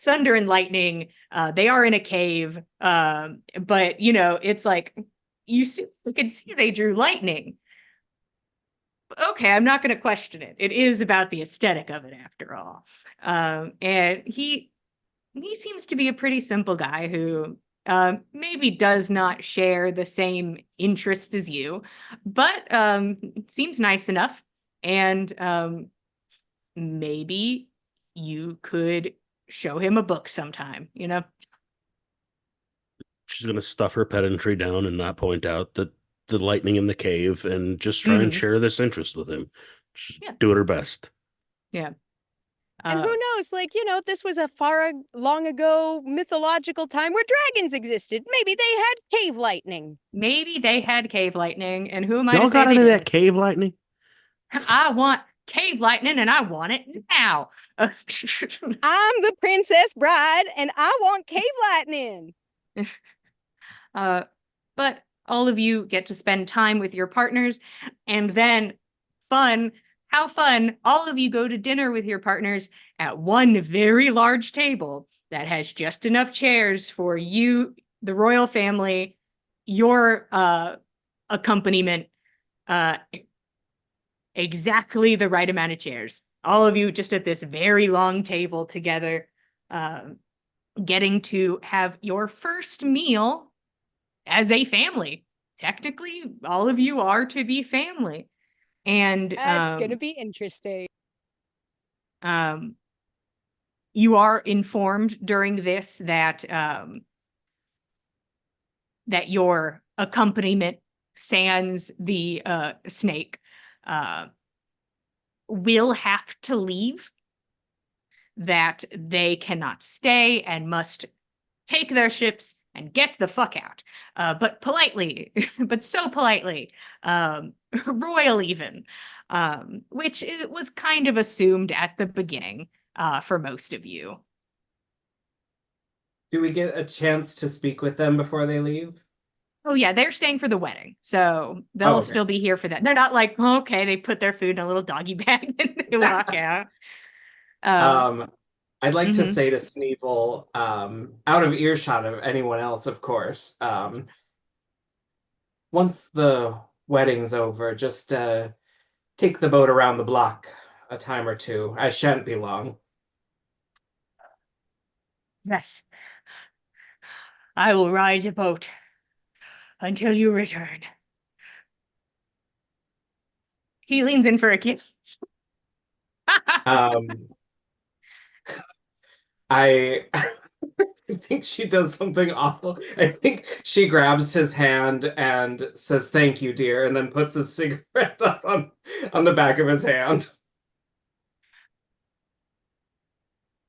Thunder and lightning. They are in a cave, but it's like you can see they drew lightning. Okay, I'm not going to question it. It is about the aesthetic of it, after all. And he seems to be a pretty simple guy who maybe does not share the same interest as you, but seems nice enough. And maybe you could show him a book sometime, she's gonna stuff her pedantry down and not point out that the lightning in the cave, and just try and Mhm. share this interest with him. She's Yeah. doing her best. Yeah. And who knows, like, this was a long ago mythological time where dragons existed. Maybe they had cave lightning. Maybe they had cave lightning, and who am I to Y'all say got they any of that didn't? cave lightning? I want cave lightning, and I want it now. I'm the princess bride, and I want cave lightning. But all of you get to spend time with your partners, and then how fun, all of you go to dinner with your partners at one very large table that has just enough chairs for you, the royal family, your accompaniment, exactly the right amount of chairs. All of you just at this very long table together, getting to have your first meal as a family. Technically, all of you are to be family. And That's gonna be interesting. You are informed during this that that your accompaniment, sans the snake, will have to leave, that they cannot stay and must take their ships and get the fuck out. But politely, but so politely, royal even, which it was kind of assumed at the beginning for most of you. Do we get a chance to speak with them before they leave? Oh yeah, they're staying for the wedding, so they'll okay. still be here for that. They're not like, oh, okay, they put their food in a little doggy bag and they walk out. I'd like to Mhm. say to Sneevil, out of earshot of anyone else, of course, once the wedding's over, just take the boat around the block a time or two. I shan't be long. Yes, I will ride the boat until you return. He leans in for a kiss. Um, I I think she does something awful. I think she grabs his hand and says, "Thank you, dear," and then puts a cigarette up on the back of his hand.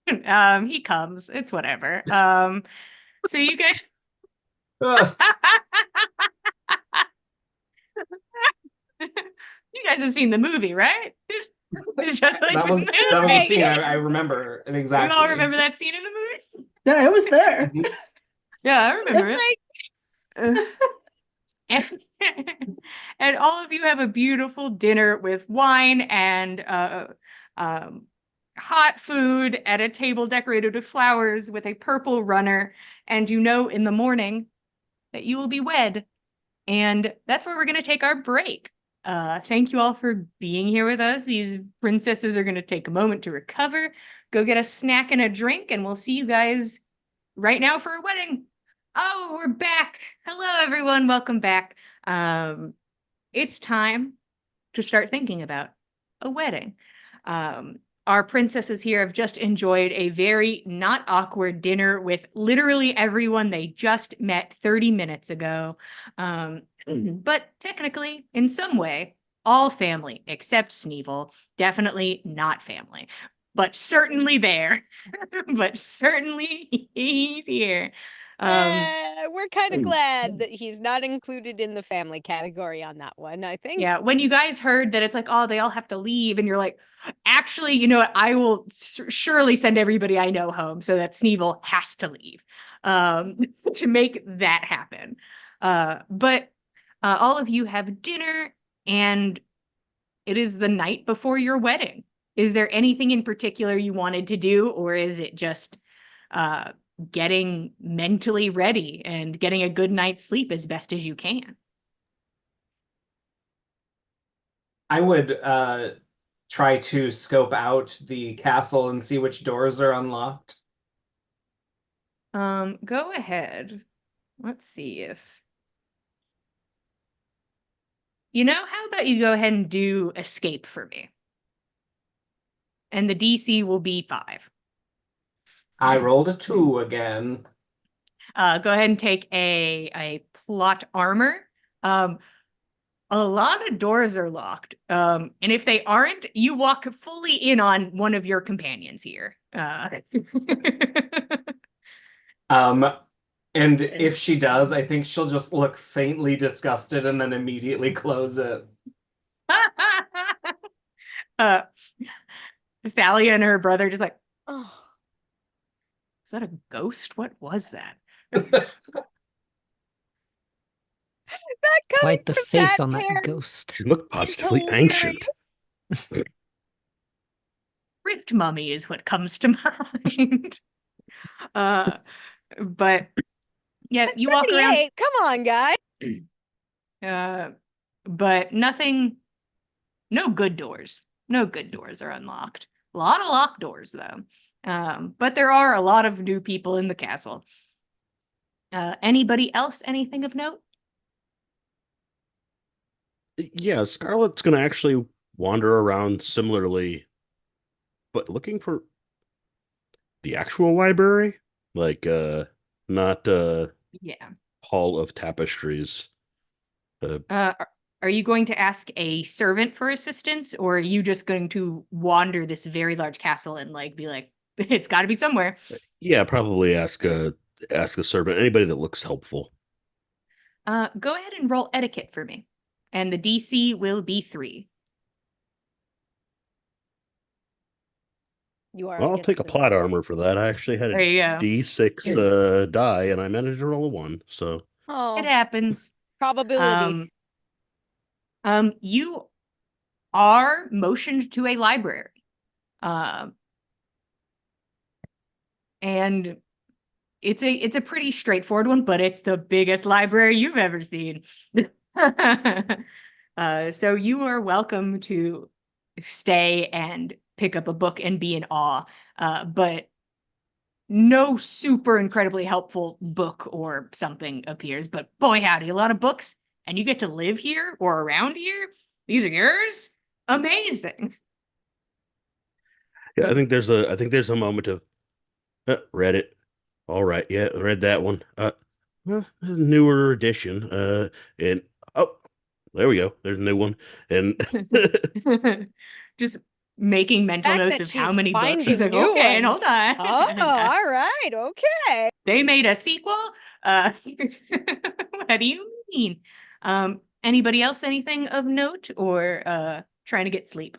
He comes. It's whatever. So you guys Ugh, you guys have seen the movie, right? It's just like that the was that was a movie. scene I remember and You exactly. all remember that scene in the movie? Yeah, it was there. Mhm. Yeah, I remember it. Like, And all of you have a beautiful dinner with wine and hot food at a table decorated with flowers with a purple runner. And you know in the morning that you will be wed. And that's where we're going to take our break. Thank you all for being here with us. These princesses are going to take a moment to recover, go get a snack and a drink, and we'll see you guys right now for a wedding. Oh, we're back. Hello, everyone. Welcome back. It's time to start thinking about a wedding. Our princesses here have just enjoyed a very not awkward dinner with literally everyone they just met 30 minutes ago. But technically, in some way, all family except Sneevil. Definitely not family, but certainly there. But certainly he's here. we're kind of glad that he's not included in the family category on that one, I think. Yeah, when you guys heard that it's like, oh, they all have to leave, and you're like, actually, you know what? I will surely send everybody I know home so that Sneevil has to leave to make that happen. But all of you have dinner, and it is the night before your wedding. Is there anything in particular you wanted to do, or is it just getting mentally ready and getting a good night's sleep as best as you can? I would try to scope out the castle and see which doors are unlocked. Go ahead. Let's see if how about you go ahead and do escape for me? And the DC will be 5. I rolled a 2 again. Go ahead and take a plot armor. A lot of doors are locked. And if they aren't, you walk fully in on one of your companions here. And if she does, I think she'll just look faintly disgusted and then immediately close it. Thalia and her brother just like, Oh, is that a ghost? What was that? not coming Quite the from face that on that pair ghost. You look is positively ancient. hilarious. Rift mummy is what comes to mind. But yeah, you walk around. 38, come on, guy. But nothing, no good doors. No good doors are unlocked. A lot of locked doors, though. But there are a lot of new people in the castle. Anybody else, anything of note? Yeah, Scarlett's going to actually wander around similarly, but looking for the actual library, like not Yeah. Hall of Tapestries. Are you going to ask a servant for assistance, or are you just going to wander this very large castle and like be like, it's got to be somewhere? Yeah, probably ask a servant, anybody that looks helpful. Go ahead and roll etiquette for me, and the DC will be 3. You are, Well, I I'll guess, take a good. plot armor for that. I actually had There a you go. D6 die, and I managed to roll a 1. So It Oh, happens. probability. You are motioned to a library. And it's a pretty straightforward one, but it's the biggest library you've ever seen. So you are welcome to stay and pick up a book and be in awe. But no super incredibly helpful book or something appears. But boy, howdy, a lot of books, and you get to live here or around here. These are yours. Amazing. yeah, I think there's a moment of read it. All right, yeah, read that one. Newer edition. And oh, there we go. There's a new one. And Just making The mental fact notes that of how she's many books. She's finding like, new okay, and hold ones. on. Oh, all right, okay. They made a sequel? What do you mean? Anybody else anything of note, or trying to get sleep?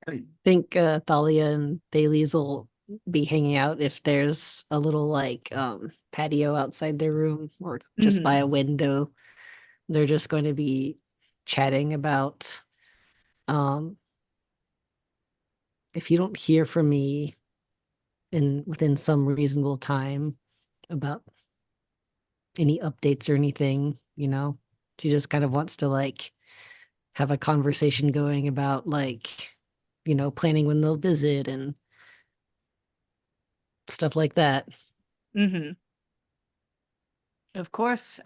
I think Thalia and Thales will be hanging out if there's a little like patio outside their room or just by a window. They're just going to be chatting about if you don't hear from me within some reasonable time about any updates or anything, she just kind of wants to like have a conversation going about like, planning when they'll visit and stuff like that. Mm-hmm. Of course,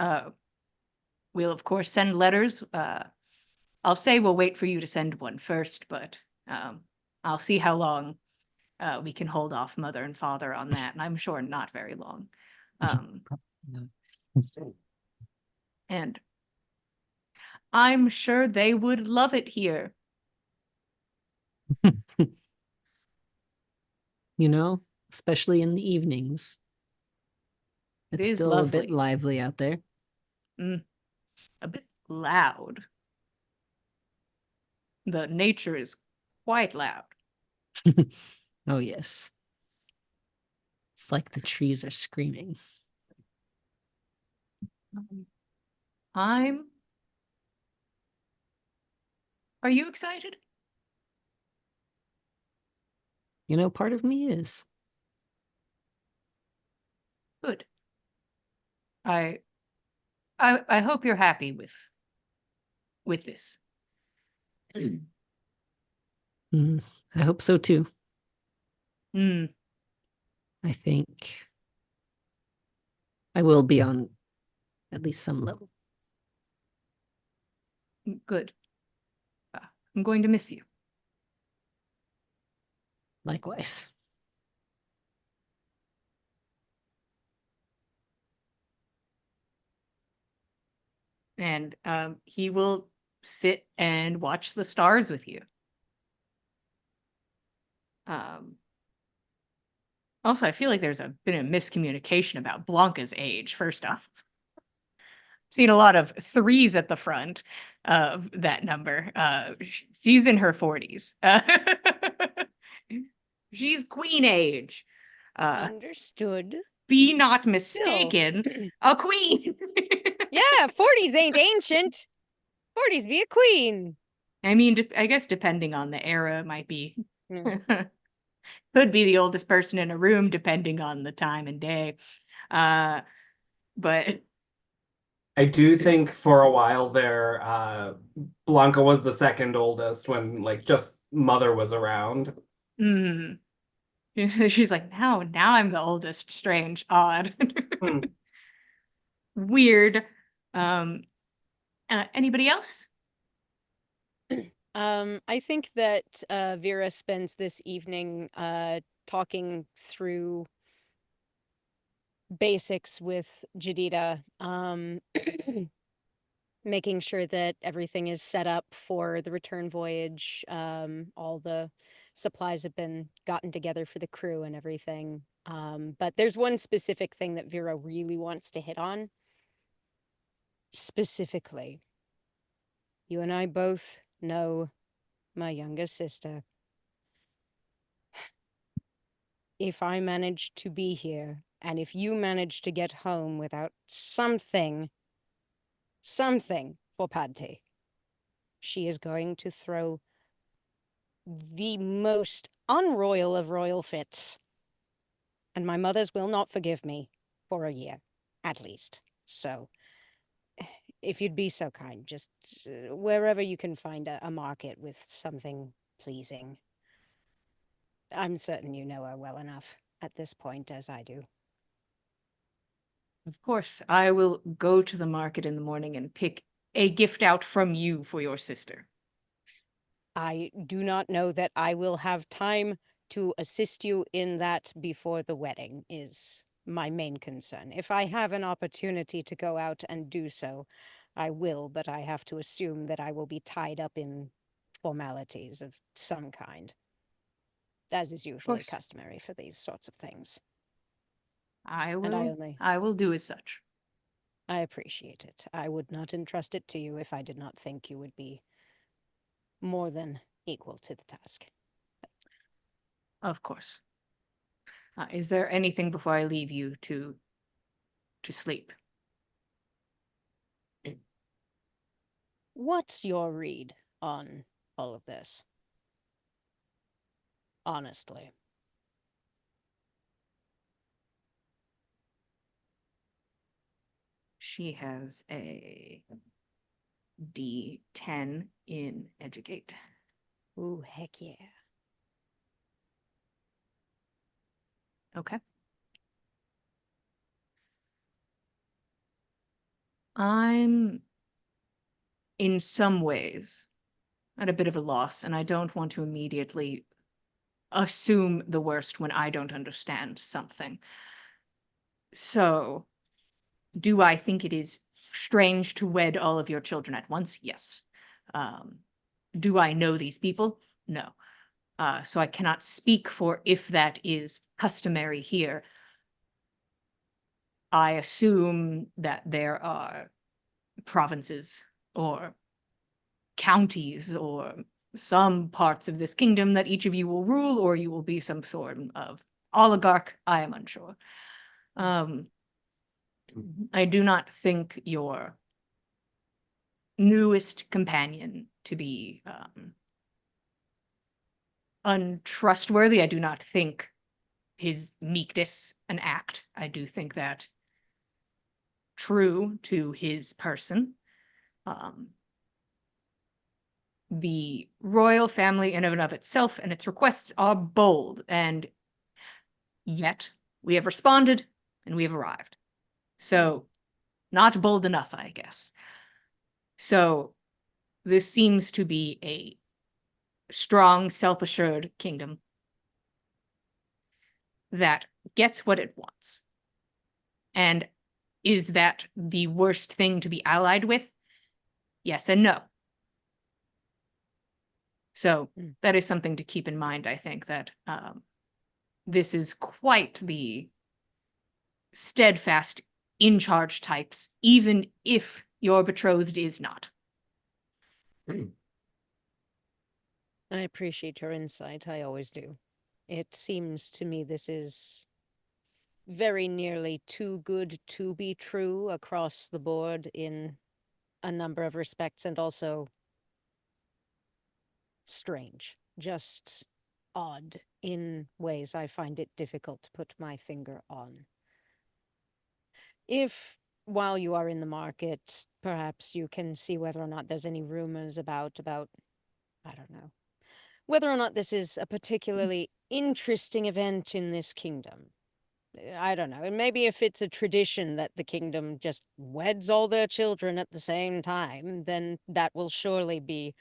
we'll of course send letters. I'll say we'll wait for you to send one first, but I'll see how long we can hold off mother and father on that, and I'm sure not very long. And I'm sure they would love it here. Especially in the evenings. It It's is still a bit lovely. lively out there. A bit loud. The nature is quite loud. Oh, yes. It's like the trees are screaming. I'm. Are you excited? Part of me is. Good. I hope you're happy with this. Mm, I hope so too. Mm, I think I will be on at least some level. good. I'm going to miss you. Likewise. and he will sit and watch the stars with you. Also, I feel like there's been a miscommunication about Blanca's age, first off. Seen a lot of threes at the front of that number. She's in her 40s. She's queen age. Understood. Be not mistaken, a queen. Yeah, 40s ain't ancient. 40s be a queen. I mean, I guess depending on the era, might be. Mm. Could be the oldest person in a room, depending on the time and day. But I do think for a while there, Blanca was the second oldest when like just mother was around. She's like, now I'm the oldest. Strange, odd, Hmm. weird. Anybody else? I think that Vera spends this evening talking through basics with Jadida, making sure that everything is set up for the return voyage. All the supplies have been gotten together for the crew and everything. But there's one specific thing that Vera really wants to hit on. Specifically, you and I both know my younger sister. If I manage to be here, and if you manage to get home without something for Padte, she is going to throw the most unroyal of royal fits. And my mothers will not forgive me for a year, at least. So, if you'd be so kind, just wherever you can find a market with something pleasing. I'm certain you know her well enough at this point as I do. Of course, I will go to the market in the morning and pick a gift out from you for your sister. I do not know that I will have time to assist you in that before the wedding is my main concern. If I have an opportunity to go out and do so, I will, but I have to assume that I will be tied up in formalities of some kind, as is usually course. customary for these sorts of things. I only- will do as such. I appreciate it. I would not entrust it to you if I did not think you would be more than equal to the task. Of course. Is there anything before I leave you to sleep? What's your read on all of this? Honestly. She has a D10 in Educate. Ooh, heck yeah. Okay. I'm in some ways at a bit of a loss, and I don't want to immediately assume the worst when I don't understand something. So, do I think it is strange to wed all of your children at once? Yes. Do I know these people? No. So I cannot speak for if that is customary here. I assume that there are provinces or counties or some parts of this kingdom that each of you will rule, or you will be some sort of oligarch. I am unsure. I do not think your newest companion to be untrustworthy. I do not think his meekness an act. I do think that true to his person. The royal family in and of itself and its requests are bold, and yet we have responded and we have arrived. So, not bold enough, I guess. So, this seems to be a strong, self-assured kingdom that gets what it wants. And is that the worst thing to be allied with? yes and no. So Mm. that is something to keep in mind, I think, that this is quite the steadfast, in-charge types, even if your betrothed is not. I appreciate your insight. I always do. It seems to me this is very nearly too good to be true across the board in a number of respects, and also strange, just odd in ways I find it difficult to put my finger on. If, while you are in the market, perhaps you can see whether or not there's any rumors about, I don't know, whether or not this is a particularly interesting event in this kingdom. I don't know. And maybe if it's a tradition that the kingdom just weds all their children at the same time, then that will surely be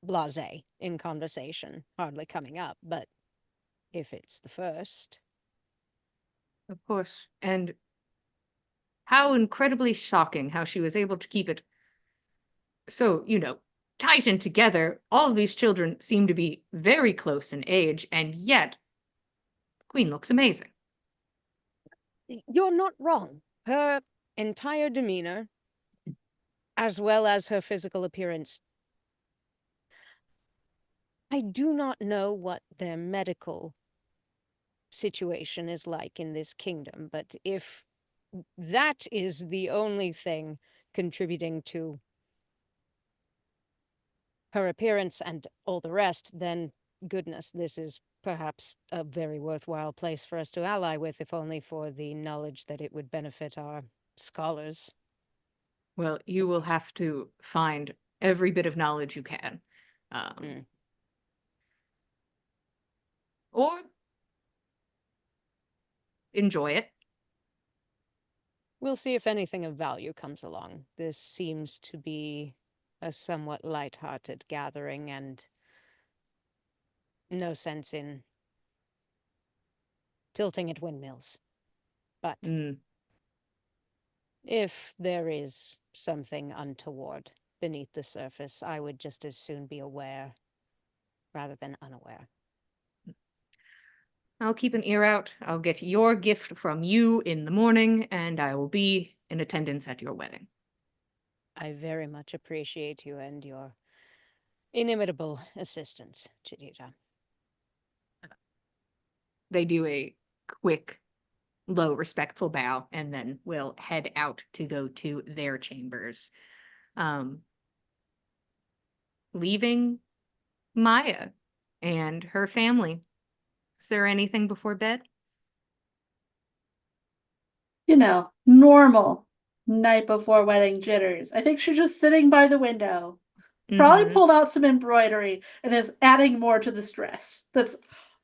blasé in conversation, hardly coming up. But if it's the first. Of course. And how incredibly shocking how she was able to keep it so, tightened together. All of these children seem to be very close in age, and yet the Queen looks amazing. You're not wrong. Her entire demeanor, as well as her physical appearance. I do not know what their medical situation is like in this kingdom, but if that is the only thing contributing to her appearance and all the rest, then goodness, this is perhaps a very worthwhile place for us to ally with, if only for the knowledge that it would benefit our scholars. Well, you will have to find every bit of knowledge you can. Or enjoy it. We'll see if anything of value comes along. This seems to be a somewhat light-hearted gathering, and no sense in tilting at windmills. But if there is something untoward beneath the surface, I would just as soon be aware rather than unaware. I'll keep an ear out. I'll get your gift from you in the morning, and I will be in attendance at your wedding. I very much appreciate you and your inimitable assistance, Chidita. They do a quick, low, respectful bow, and then will head out to go to their chambers. Leaving Maya and her family. Is there anything before bed? Normal night before wedding jitters. I think she's just sitting by the window. Probably pulled out some embroidery and is adding more to the stress that's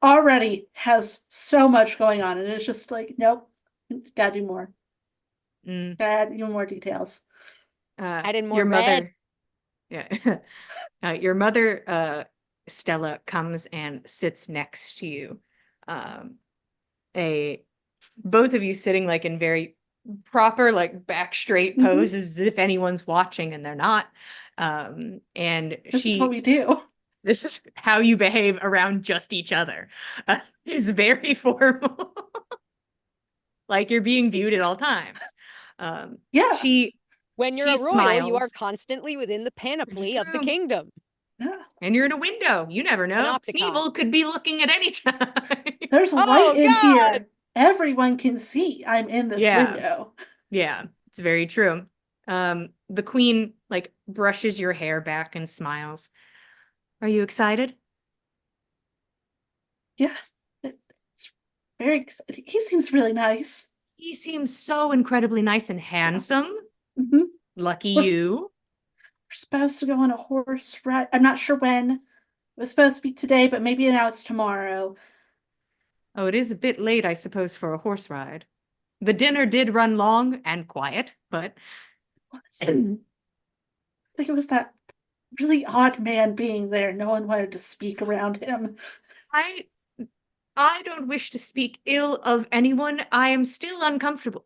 already has so much going on. And it's just like, nope, gotta do more. Gotta add even more details. Add in more your red. Mother, yeah. Your mother, Stella, comes and sits next to you. Both of you sitting like in very proper, like back straight poses, as if anyone's watching and they're not. And this is what we do. This is how you behave around just each other. It's very formal. Like you're being viewed at all times. Yeah. When you're she a royal, smiles. you are constantly within the panoply of the kingdom. Yeah. And you're in a window. You never know. Sneevil could be looking at any time. There's light in here. Everyone can see I'm in this window. Yeah, it's very true. The Queen like brushes your hair back and smiles. Are you excited? Yes, it's very exciting. He seems really nice. He seems so incredibly nice and handsome. Lucky you. We're supposed to go on a horse ride. I'm not sure when. It was supposed to be today, but maybe now it's tomorrow. Oh, it is a bit late, I suppose, for a horse ride. The dinner did run long and quiet, but I think it was that really odd man being there. No one wanted to speak around him. I don't wish to speak ill of anyone. I am still uncomfortable.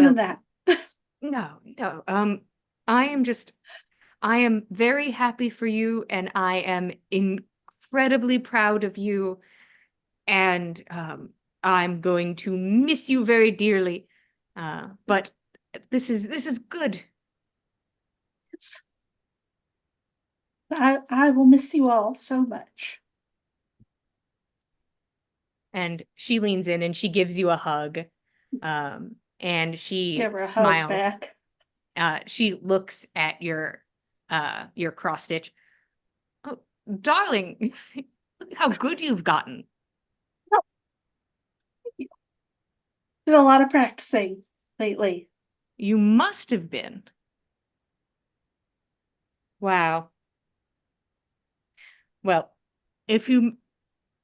none of Well, that. no, no. I am very happy for you, and I am incredibly proud of you, and I'm going to miss you very dearly. But this is good. It's, I will miss you all so much. And she leans in and she gives you a hug. And she Give her a hug smiles. back. She looks at your cross stitch. Oh, darling, look how good you've gotten. Did a lot of practicing lately. You must have been. Wow. Well, if you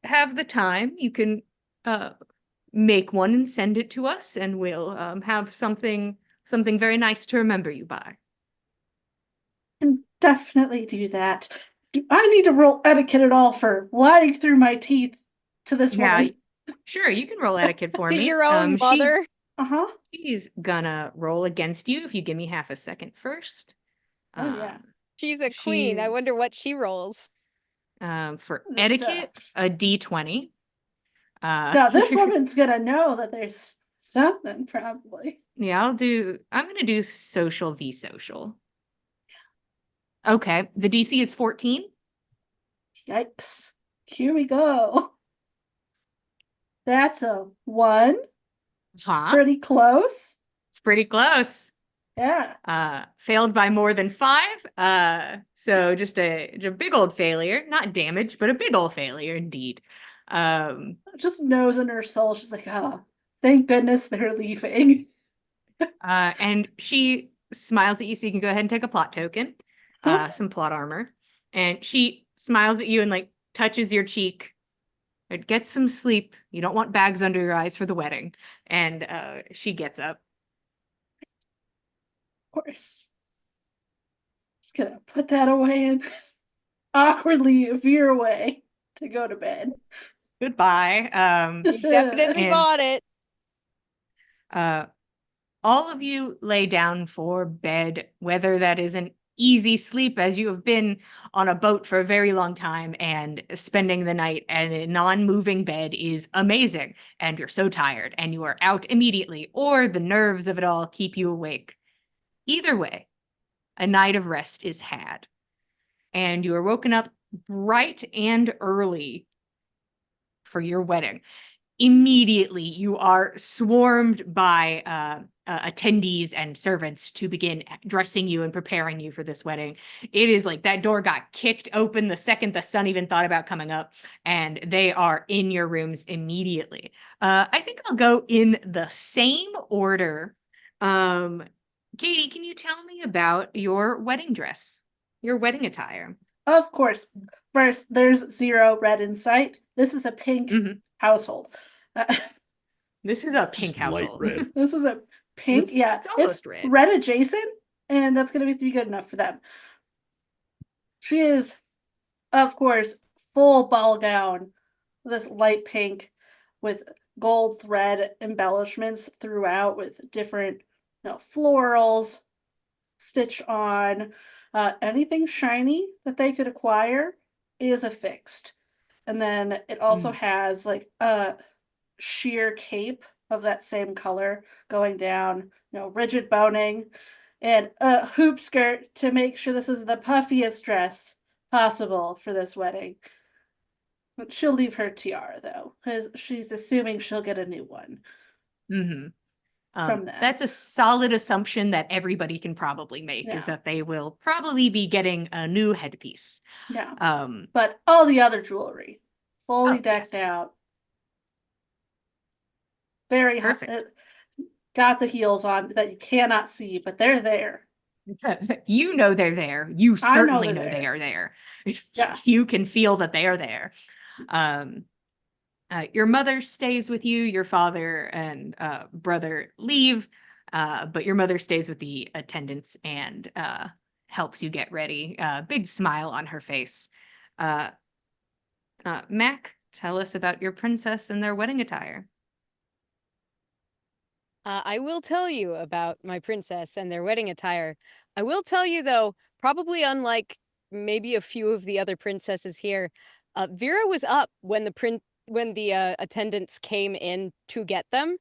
have the time, you can make one and send it to us, and we'll have something very nice to remember you by. Can definitely do that. Do I need to roll etiquette at all for lying through my teeth to this Yeah, woman? sure, you can roll etiquette for To me. your own mother. Uh-huh. She's gonna roll against you if you give me half a second first. Oh, yeah. She's a queen. I wonder what she rolls. For This etiquette, a D20. Now, this woman's gonna know that there's something, probably. Yeah, I'm gonna do social v social. Okay, the DC is 14. Yikes. Here we go. That's a 1. Huh? Pretty close. It's pretty close. Yeah. Failed by more than 5. So just a big old failure. Not damage, but a big old failure indeed. Just knows in her soul, she's like, oh, thank goodness they're leaving. And she smiles at you, so you can go ahead and take a plot token, some plot armor. And she smiles at you and like touches your cheek. Get some sleep. You don't want bags under your eyes for the wedding. And she gets up. Of course. Just gonna put that away and awkwardly veer away to go to bed. Goodbye. You definitely And- bought it. All of you lay down for bed, whether that is an easy sleep as you have been on a boat for a very long time and spending the night in a non-moving bed is amazing and you're so tired and you are out immediately, or the nerves of it all keep you awake. Either way, a night of rest is had. And you are woken up bright and early for your wedding. Immediately, you are swarmed by attendees and servants to begin dressing you and preparing you for this wedding. It is like that door got kicked open the second the sun even thought about coming up, and they are in your rooms immediately. I think I'll go in the same order. Katie, can you tell me about your wedding dress, your wedding attire? Of course. First, there's 0 red in sight. This is a pink household. This is a pink Just light household. red. This is a pink. Yeah, It's almost red. red adjacent, and that's going to be good enough for them. She is, of course, full ball gown, this light pink with gold thread embellishments throughout with different florals stitched on. Anything shiny that they could acquire is affixed. And then it also has like a sheer cape of that same color going down, rigid boning, and a hoop skirt to make sure this is the puffiest dress possible for this wedding. She'll leave her tiara though, because she's assuming she'll get a new one. From that. That's a solid assumption that everybody can probably make, is that they will probably be getting a new headpiece. Yeah. But all the other jewelry, fully decked out. Very perfect. Got the heels on that you cannot see, but they're there. You know they're there. You certainly know they are there. Yeah. You can feel that they are there. Your mother stays with you. Your father and brother leave, but your mother stays with the attendants and helps you get ready. Big smile on her face. Mac, tell us about your princess and their wedding attire. I will tell you about my princess and their wedding attire. I will tell you, though, probably unlike maybe a few of the other princesses here, Vera was up when the attendants came in to get them.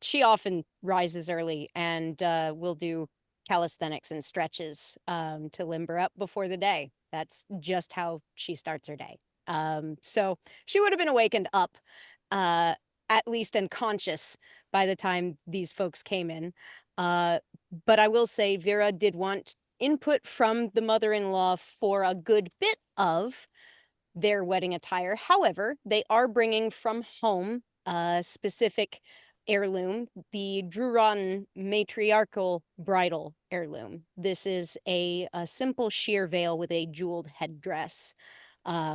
She often rises early and will do calisthenics and stretches to limber up before the day. That's just how she starts her day. So she would have been awakened up, at least and conscious by the time these folks came in. But I will say Vera did want input from the mother-in-law for a good bit of their wedding attire. However, they are bringing from home a specific heirloom, the Druron matriarchal bridal heirloom. This is a simple sheer veil with a jeweled headdress,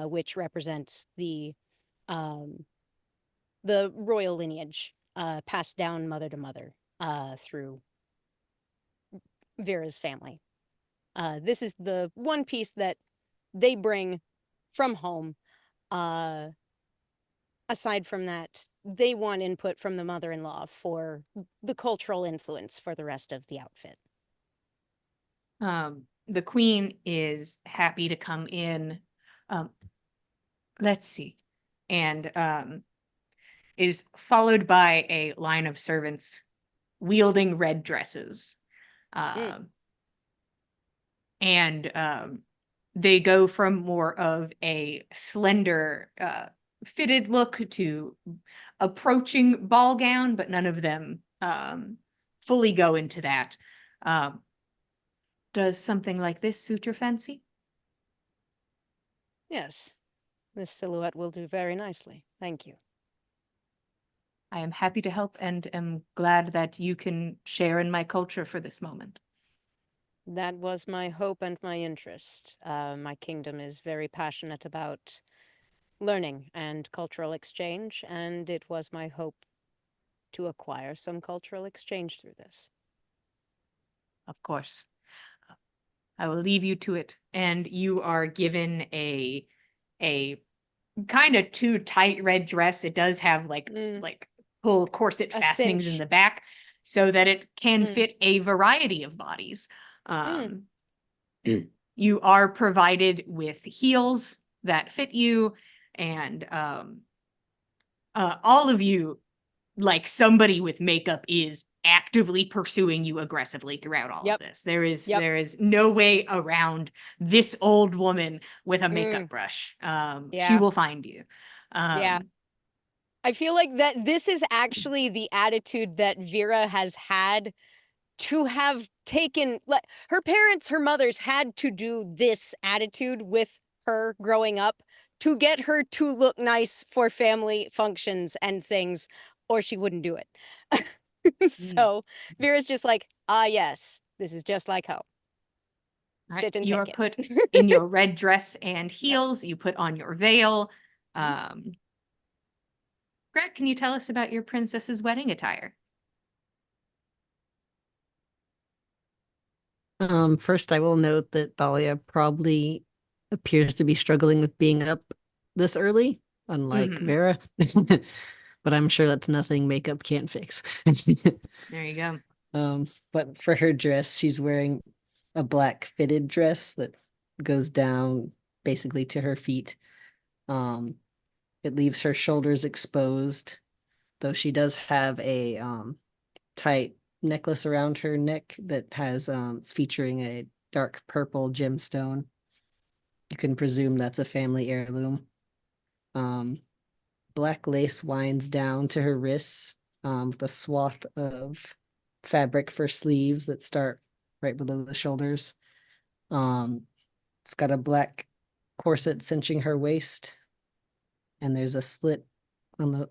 which represents um, the royal lineage passed down mother to mother through Vera's family. This is the one piece that they bring from home. Aside from that, they want input from the mother-in-law for the cultural influence for the rest of the outfit. The queen is happy to come in. Let's see. And is followed by a line of servants wielding red dresses. And they go from more of a slender, fitted look to approaching ball gown, but none of them fully go into that. Does something like this suit your fancy? Yes, this silhouette will do very nicely. Thank you. I am happy to help and am glad that you can share in my culture for this moment. That was my hope and my interest. My kingdom is very passionate about learning and cultural exchange, and it was my hope to acquire some cultural exchange through this. Of course. I will leave you to it. And you are given a kind of too tight red dress. It does have like pull corset A fastenings in cinch. the back so that it can fit a variety of bodies. You are provided with heels that fit you, and all of you, like somebody with makeup, is actively pursuing you aggressively throughout all of this. There is no way around this old woman with a makeup brush. She will find you. Yeah. I feel like that this is actually the attitude that Vera has had to have taken. Her parents, her mothers had to do this attitude with her growing up to get her to look nice for family functions and things, or she wouldn't do it. So Vera's just like, yes, this is just like home. Right. Sit and you are take put it. in your red dress and heels. You put on your veil. Greg, can you tell us about your princess's wedding attire? First, I will note that Thalia probably appears to be struggling with being up this early, unlike Vera. But I'm sure that's nothing makeup can't fix. There you go. But for her dress, she's wearing a black fitted dress that goes down basically to her feet. It leaves her shoulders exposed, though she does have a tight necklace around her neck that has it's featuring a dark purple gemstone. You can presume that's a family heirloom. Black lace winds down to her wrists, with a swath of fabric for sleeves that start right below the shoulders. It's got a black corset cinching her waist, and there's a slit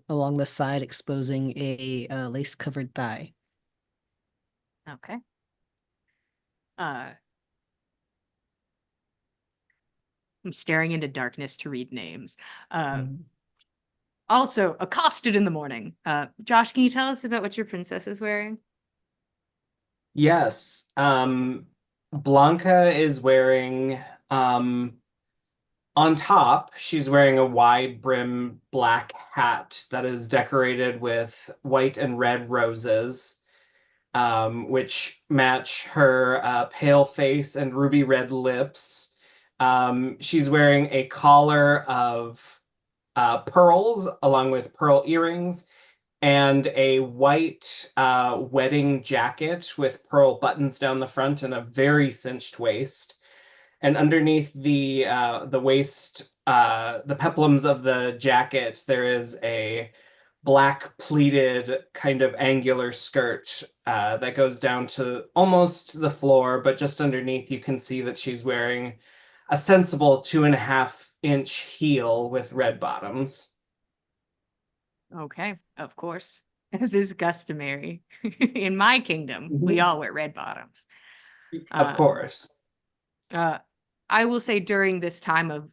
along the side exposing a lace covered thigh. Okay. I'm staring into darkness to read names. Also accosted in the morning. Josh, can you tell us about what your princess is wearing? Yes. Blanca is wearing On top, she's wearing a wide brim black hat that is decorated with white and red roses, which match her pale face and ruby red lips. She's wearing a collar of pearls along with pearl earrings and a white wedding jacket with pearl buttons down the front and a very cinched waist. And underneath the waist, the peplums of the jacket, there is a black pleated kind of angular skirt that goes down to almost the floor, but just underneath you can see that she's wearing a sensible 2.5-inch heel with red bottoms. Okay, of course, as is customary. In my kingdom, we all wear red bottoms. Of course. I will say during this time of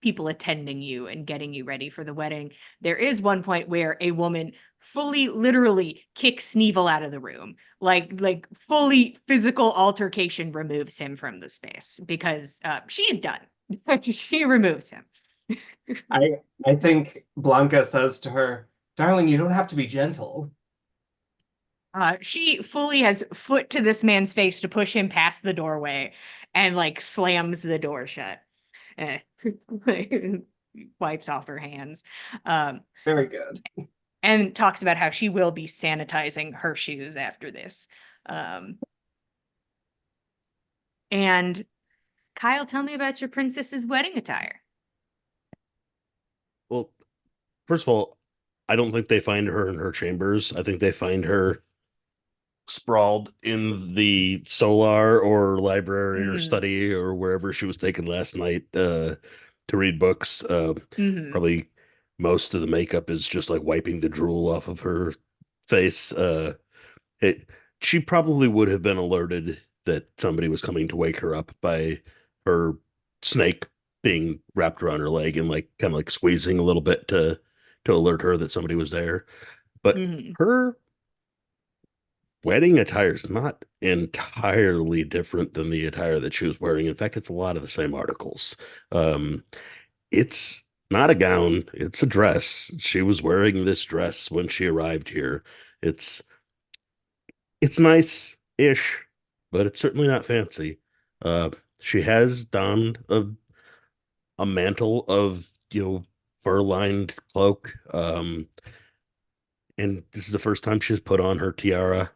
people attending you and getting you ready for the wedding, there is one point where a woman fully, literally kicks Sneevil out of the room. Like fully physical altercation removes him from the space because she's done. She removes him. I think Blanca says to her, "Darling, you don't have to be gentle." She fully has foot to this man's face to push him past the doorway and like slams the door shut. Eh, wipes off her hands. Very good. And talks about how she will be sanitizing her shoes after this. And Kyle, tell me about your princess's wedding attire. Well, first of all, I don't think they find her in her chambers. I think they find her sprawled in the solar or library or study or wherever she was taken last night to read books. Probably most of the makeup is just like wiping the drool off of her face. She probably would have been alerted that somebody was coming to wake her up by her snake being wrapped around her leg and like kind of like squeezing a little bit to alert her that somebody was there. But her wedding attire is not entirely different than the attire that she was wearing. In fact, it's a lot of the same articles. It's not a gown, it's a dress. She was wearing this dress when she arrived here. It's it's nice-ish, but it's certainly not fancy. She has donned a mantle of, fur-lined cloak. And this is the first time she's put on her tiara.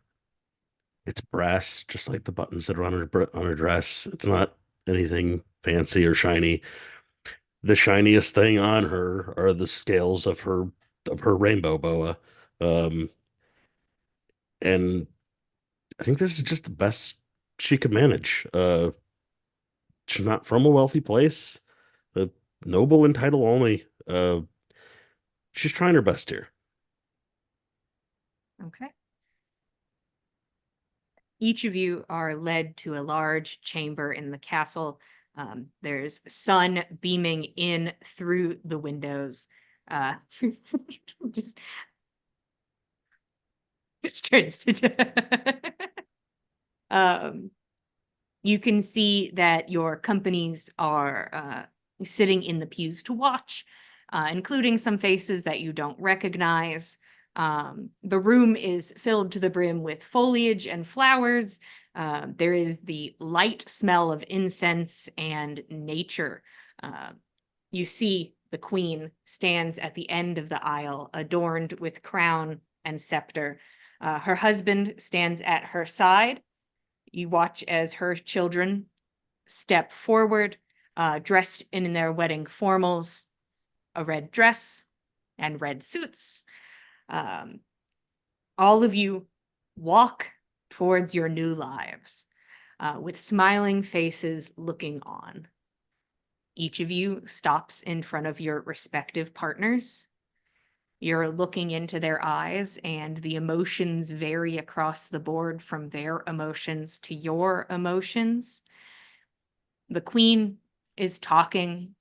It's brass, just like the buttons that are on her dress. It's not anything fancy or shiny. The shiniest thing on her are the scales of her rainbow boa. Um, and I think this is just the best she could manage. She's not from a wealthy place, noble in title only. She's trying her best here. Okay. Each of you are led to a large chamber in the castle. There's sun beaming in through the windows. Just turns to you can see that your companies are sitting in the pews to watch, including some faces that you don't recognize. The room is filled to the brim with foliage and flowers. There is the light smell of incense and nature. You see the queen stands at the end of the aisle, adorned with crown and scepter. Her husband stands at her side. You watch as her children step forward, dressed in their wedding formals, a red dress and red suits. All of you walk towards your new lives with smiling faces looking on. Each of you stops in front of your respective partners. You're looking into their eyes, and the emotions vary across the board from their emotions to your emotions. The queen is talking.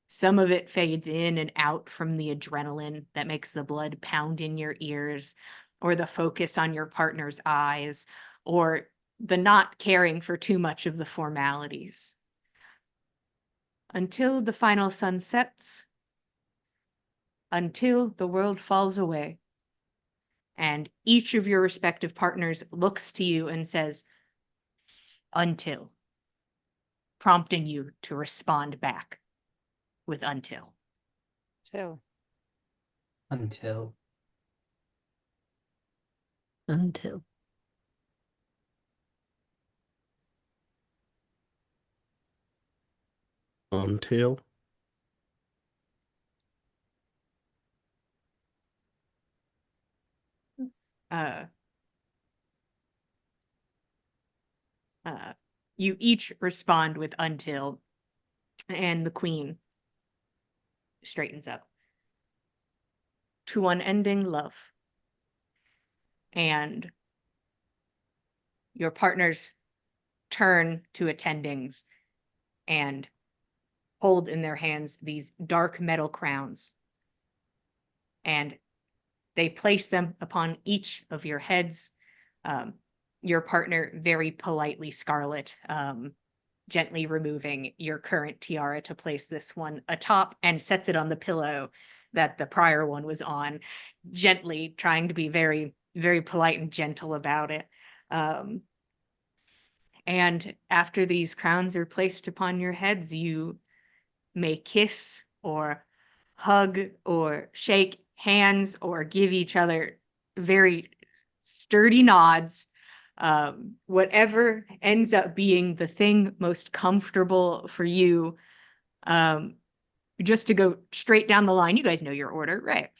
Some of it fades in and out from the adrenaline that makes the blood pound in your ears, or the focus on your partner's eyes, or the not caring for too much of the formalities. until the final sun sets, until the world falls away. And each of your respective partners looks to you and says, until, prompting you to respond back with until. So, Until. Until. Until. Uh, you each respond with until, and the queen straightens up. To unending love. And your partners turn to attendings and hold in their hands these dark metal crowns. And they place them upon each of your heads. Your partner, very politely, Scarlet, gently removing your current tiara to place this one atop and sets it on the pillow that the prior one was on, gently trying to be very, very polite and gentle about it. And after these crowns are placed upon your heads, you may kiss or hug or shake hands or give each other very sturdy nods. Whatever ends up being the thing most comfortable for you. Just to go straight down the line, you guys know your order, right?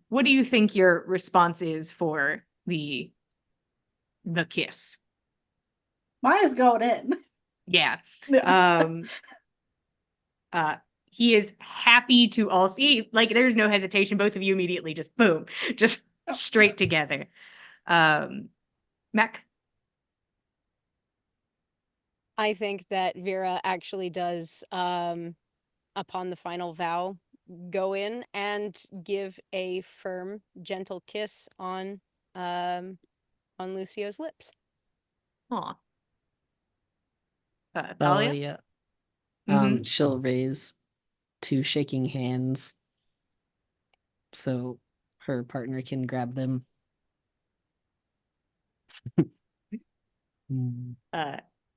What do you think your response is for the kiss? Mine is going in. Yeah. Yeah. He is happy to all see, like, there's no hesitation. Both of you immediately just boom, just straight together. Mac? I think that Vera actually does, upon the final vow, go in and give a firm, gentle kiss on Lucio's lips. Aw. So, Thalia? yeah. Mhm. She'll raise 2 shaking hands so her partner can grab them. Mm.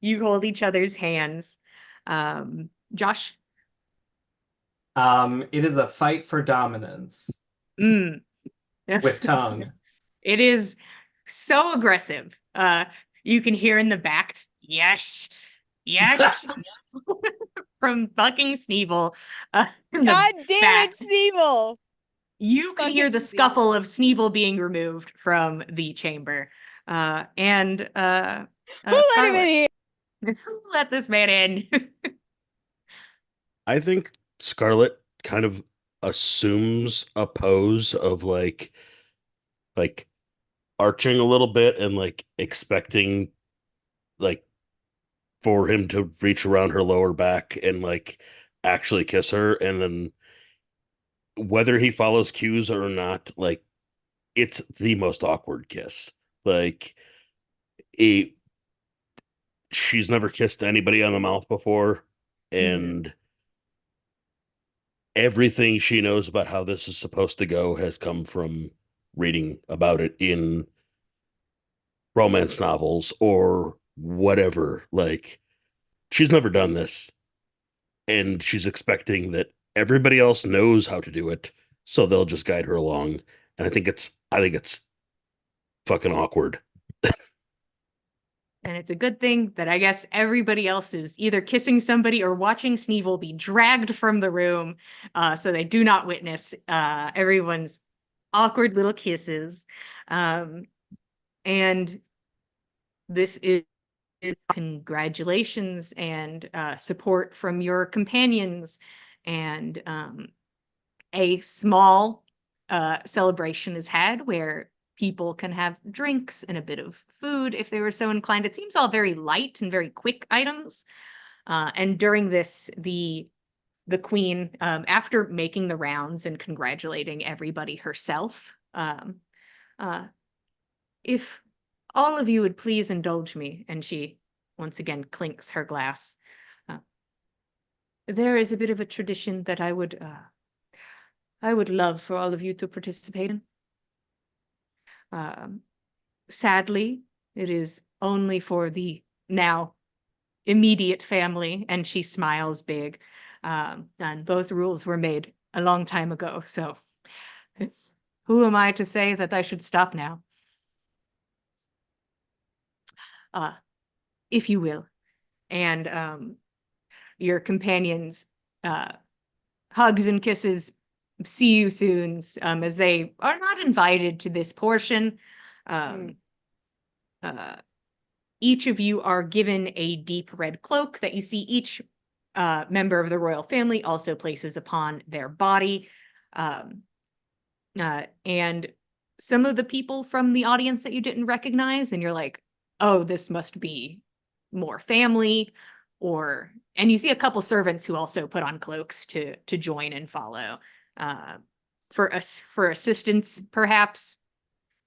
You hold each other's hands. Josh? It is a fight for dominance Mm. with tongue. It is so aggressive. You can hear in the back, yes, yes, from fucking Sneevil. In the God damn back. it, Sneevil! You can hear Fucking the Sneevil. scuffle of Sneevil being removed from the chamber. And Who let him Scarlet, in here? who let this man in? I think Scarlet kind of assumes a pose of like arching a little bit and like expecting like for him to reach around her lower back and like actually kiss her, and then whether he follows cues or not, like it's the most awkward kiss. Like it, she's never kissed anybody on the mouth before, and everything she knows about how this is supposed to go has come from reading about it in romance novels or whatever. Like she's never done this, and she's expecting that everybody else knows how to do it, so they'll just guide her along. And I think it's fucking awkward. And it's a good thing that I guess everybody else is either kissing somebody or watching Sneevil be dragged from the room, so they do not witness everyone's awkward little kisses. And this is congratulations and support from your companions, and a small celebration is had where people can have drinks and a bit of food if they were so inclined. It seems all very light and very quick items. And during this, the queen, after making the rounds and congratulating everybody herself, if all of you would please indulge me, and she once again clinks her glass. there is a bit of a tradition that I would love for all of you to participate in. Sadly, it is only for the now immediate family, and she smiles big. And those rules were made a long time ago, so who am I to say that I should stop now? If you will. And your companions hugs and kisses, see you soon, as they are not invited to this portion. Each of you are given a deep red cloak that you see each member of the royal family also places upon their body. And some of the people from the audience that you didn't recognize, and you're like, oh, this must be more family, and you see a couple servants who also put on cloaks to join and follow, for assistance, perhaps,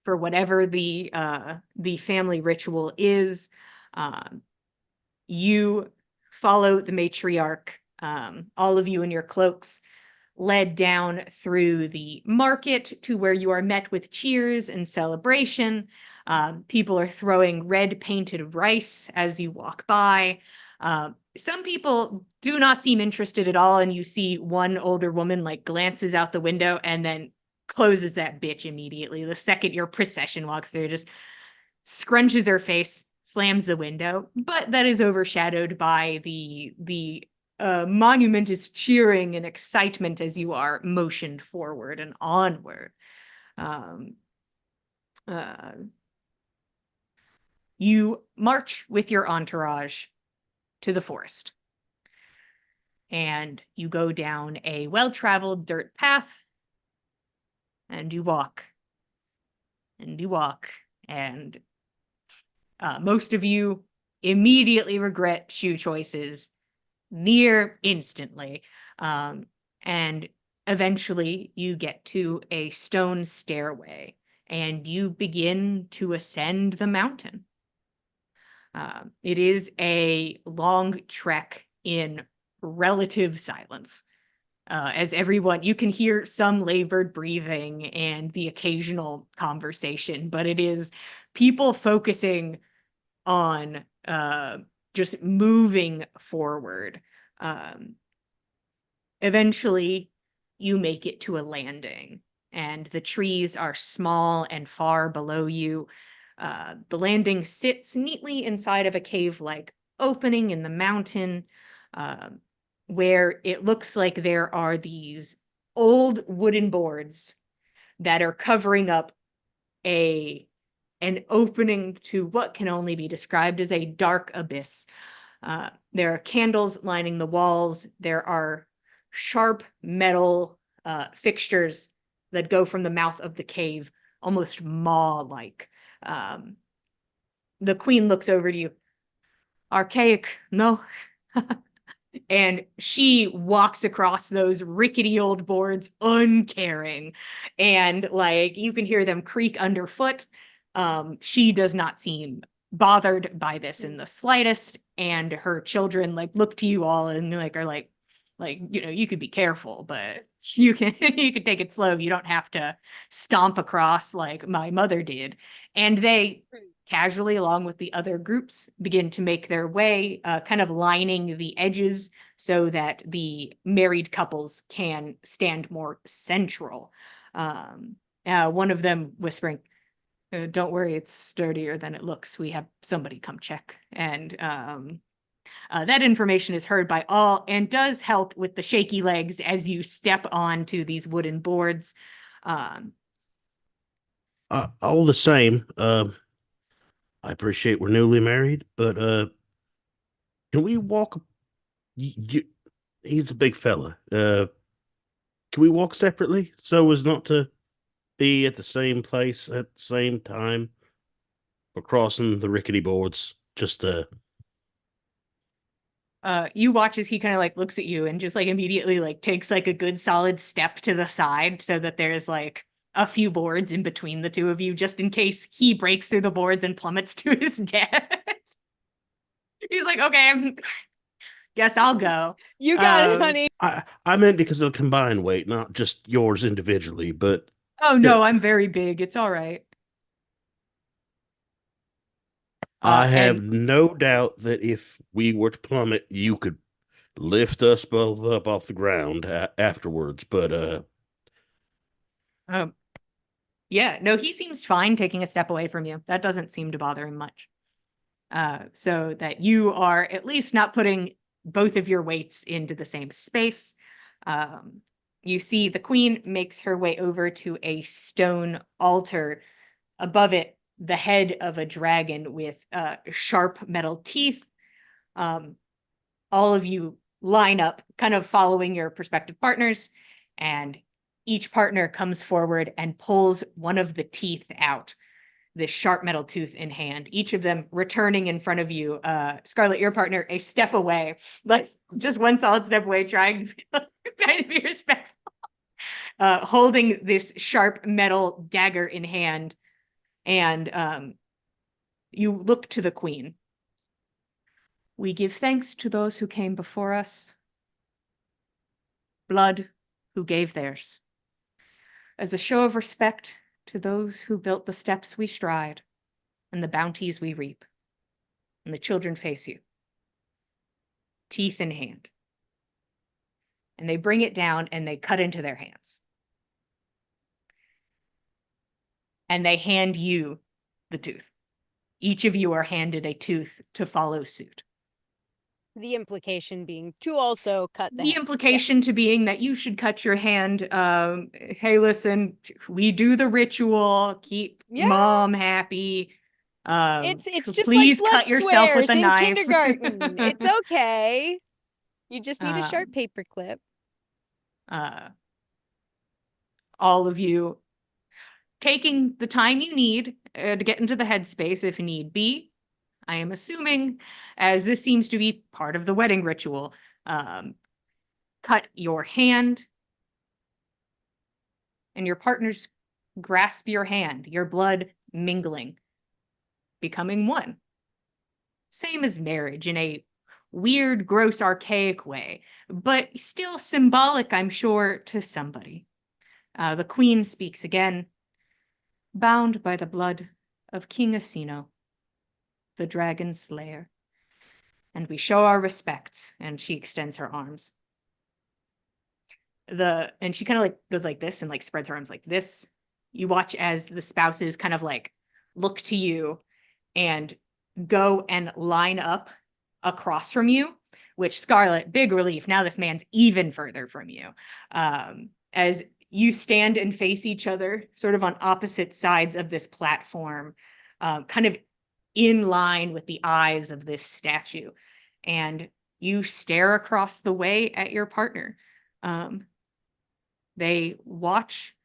for whatever the family ritual is. You follow the matriarch, all of you in your cloaks, led down through the market to where you are met with cheers and celebration. People are throwing red painted rice as you walk by. Some people do not seem interested at all, and you see one older woman like glances out the window and then closes that bitch immediately. The second your procession walks through, just scrunches her face, slams the window. But that is overshadowed by the monument is cheering and excitement as you are motioned forward and onward. You march with your entourage to the forest, and you go down a well-traveled dirt path, and you walk, and you walk, and most of you immediately regret shoe choices near instantly. And eventually you get to a stone stairway and you begin to ascend the mountain. It is a long trek in relative silence. As everyone, you can hear some labored breathing and the occasional conversation, but it is people focusing on just moving forward. Eventually, you make it to a landing, and the trees are small and far below you. The landing sits neatly inside of a cave-like opening in the mountain, where it looks like there are these old wooden boards that are covering up an opening to what can only be described as a dark abyss. There are candles lining the walls. There are sharp metal fixtures that go from the mouth of the cave, almost maw-like. The queen looks over to you. Archaic, no? And she walks across those rickety old boards uncaring. And like you can hear them creak underfoot. She does not seem bothered by this in the slightest. And her children like look to you all and like are like, you could be careful, but you can you can take it slow. You don't have to stomp across like my mother did. And they casually, along with the other groups, begin to make their way, kind of lining the edges so that the married couples can stand more central. One of them whispering, don't worry, it's sturdier than it looks. We have somebody come check. And that information is heard by all and does help with the shaky legs as you step onto these wooden boards. All the same, I appreciate we're newly married, but can we walk? He's a big fella. Can we walk separately so as not to be at the same place at the same time? We're crossing the rickety boards. Just you watch as he kind of like looks at you and just like immediately like takes like a good solid step to the side so that there's like a few boards in between the two of you just in case he breaks through the boards and plummets to his death. He's like, okay, Guess I'll go. You got it, Um, honey. I meant because of the combined weight, not just yours individually, but Oh yeah, no, I'm very big. It's all right. I have And no doubt that if we were to plummet, you could lift us both up off the ground afterwards. But um, yeah, no, he seems fine taking a step away from you. That doesn't seem to bother him much. So that you are at least not putting both of your weights into the same space. You see the queen makes her way over to a stone altar. Above it, the head of a dragon with sharp metal teeth. All of you line up, kind of following your prospective partners, and each partner comes forward and pulls one of the teeth out, this sharp metal tooth in hand, each of them returning in front of you. Scarlet, your partner, a step away, like just one solid step away, trying to be respectful, holding this sharp metal dagger in hand. And you look to the queen. We give thanks to those who came before us, blood who gave theirs. As a show of respect to those who built the steps we stride and the bounties we reap. And the children face you, teeth in hand. And they bring it down and they cut into their hands. And they hand you the tooth. Each of you are handed a tooth to follow suit. The implication being to also cut the The hand. implication to being that you should cut your hand. Hey, listen, we do the ritual, keep Yeah. mom happy. It's just please like blood cut yourself with swears a in knife. kindergarten. It's okay. You just need a sharp paper clip. All of you taking the time you need to get into the headspace if need be. I am assuming, as this seems to be part of the wedding ritual, cut your hand and your partners grasp your hand, your blood mingling, becoming one. Same as marriage in a weird, gross, archaic way, but still symbolic, I'm sure, to somebody. The queen speaks again. Bound by the blood of King Asino, the dragon slayer. And we show our respects, and she extends her arms. And she kind of like goes like this and like spreads her arms like this. You watch as the spouses kind of like look to you and go and line up across from you, which Scarlet, big relief. Now this man's even further from you. As you stand and face each other sort of on opposite sides of this platform, kind of in line with the eyes of this statue. And you stare across the way at your partner. They watch,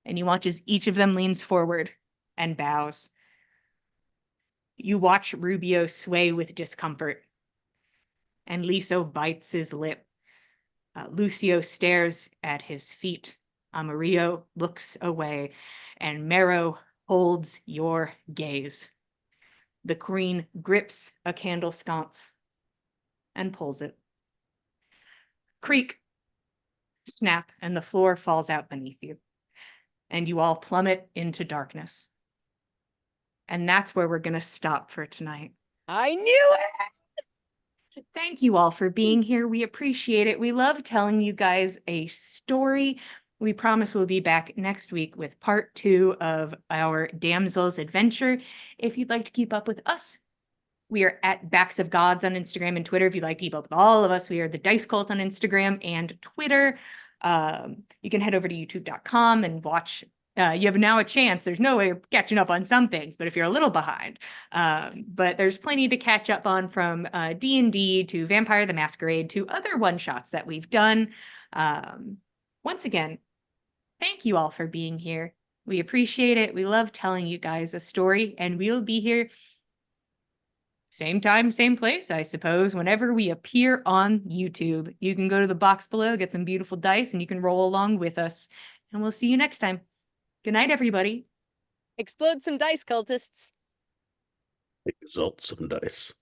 and you watch as each of them leans forward and bows. You watch Rubio sway with discomfort, and Liso bites his lip. Lucio stares at his feet. Amarillo looks away, and Mero holds your gaze. The queen grips a candle sconce and pulls it. Creak, snap, and the floor falls out beneath you. And you all plummet into darkness. And that's where we're going to stop for tonight. I knew it! Thank you all for being here. We appreciate it. We love telling you guys a story. We promise we'll be back next week with part 2 of our Damsels adventure. If you'd like to keep up with us, we are at Backs of Gods on Instagram and Twitter. If you'd like to keep up with all of us, we are the Dice Cult on Instagram and Twitter. You can head over to youtube.com and watch. You have now a chance. There's no way of catching up on some things, but if you're a little behind, but there's plenty to catch up on, from D&D to Vampire the Masquerade to other one-shots that we've done. Once again, thank you all for being here. We appreciate it. We love telling you guys a story, and we'll be here same time, same place, I suppose, whenever we appear on YouTube. You can go to the box below, get some beautiful dice, and you can roll along with us. And we'll see you next time. Good night, everybody. Explode some dice, cultists. exalt some dice.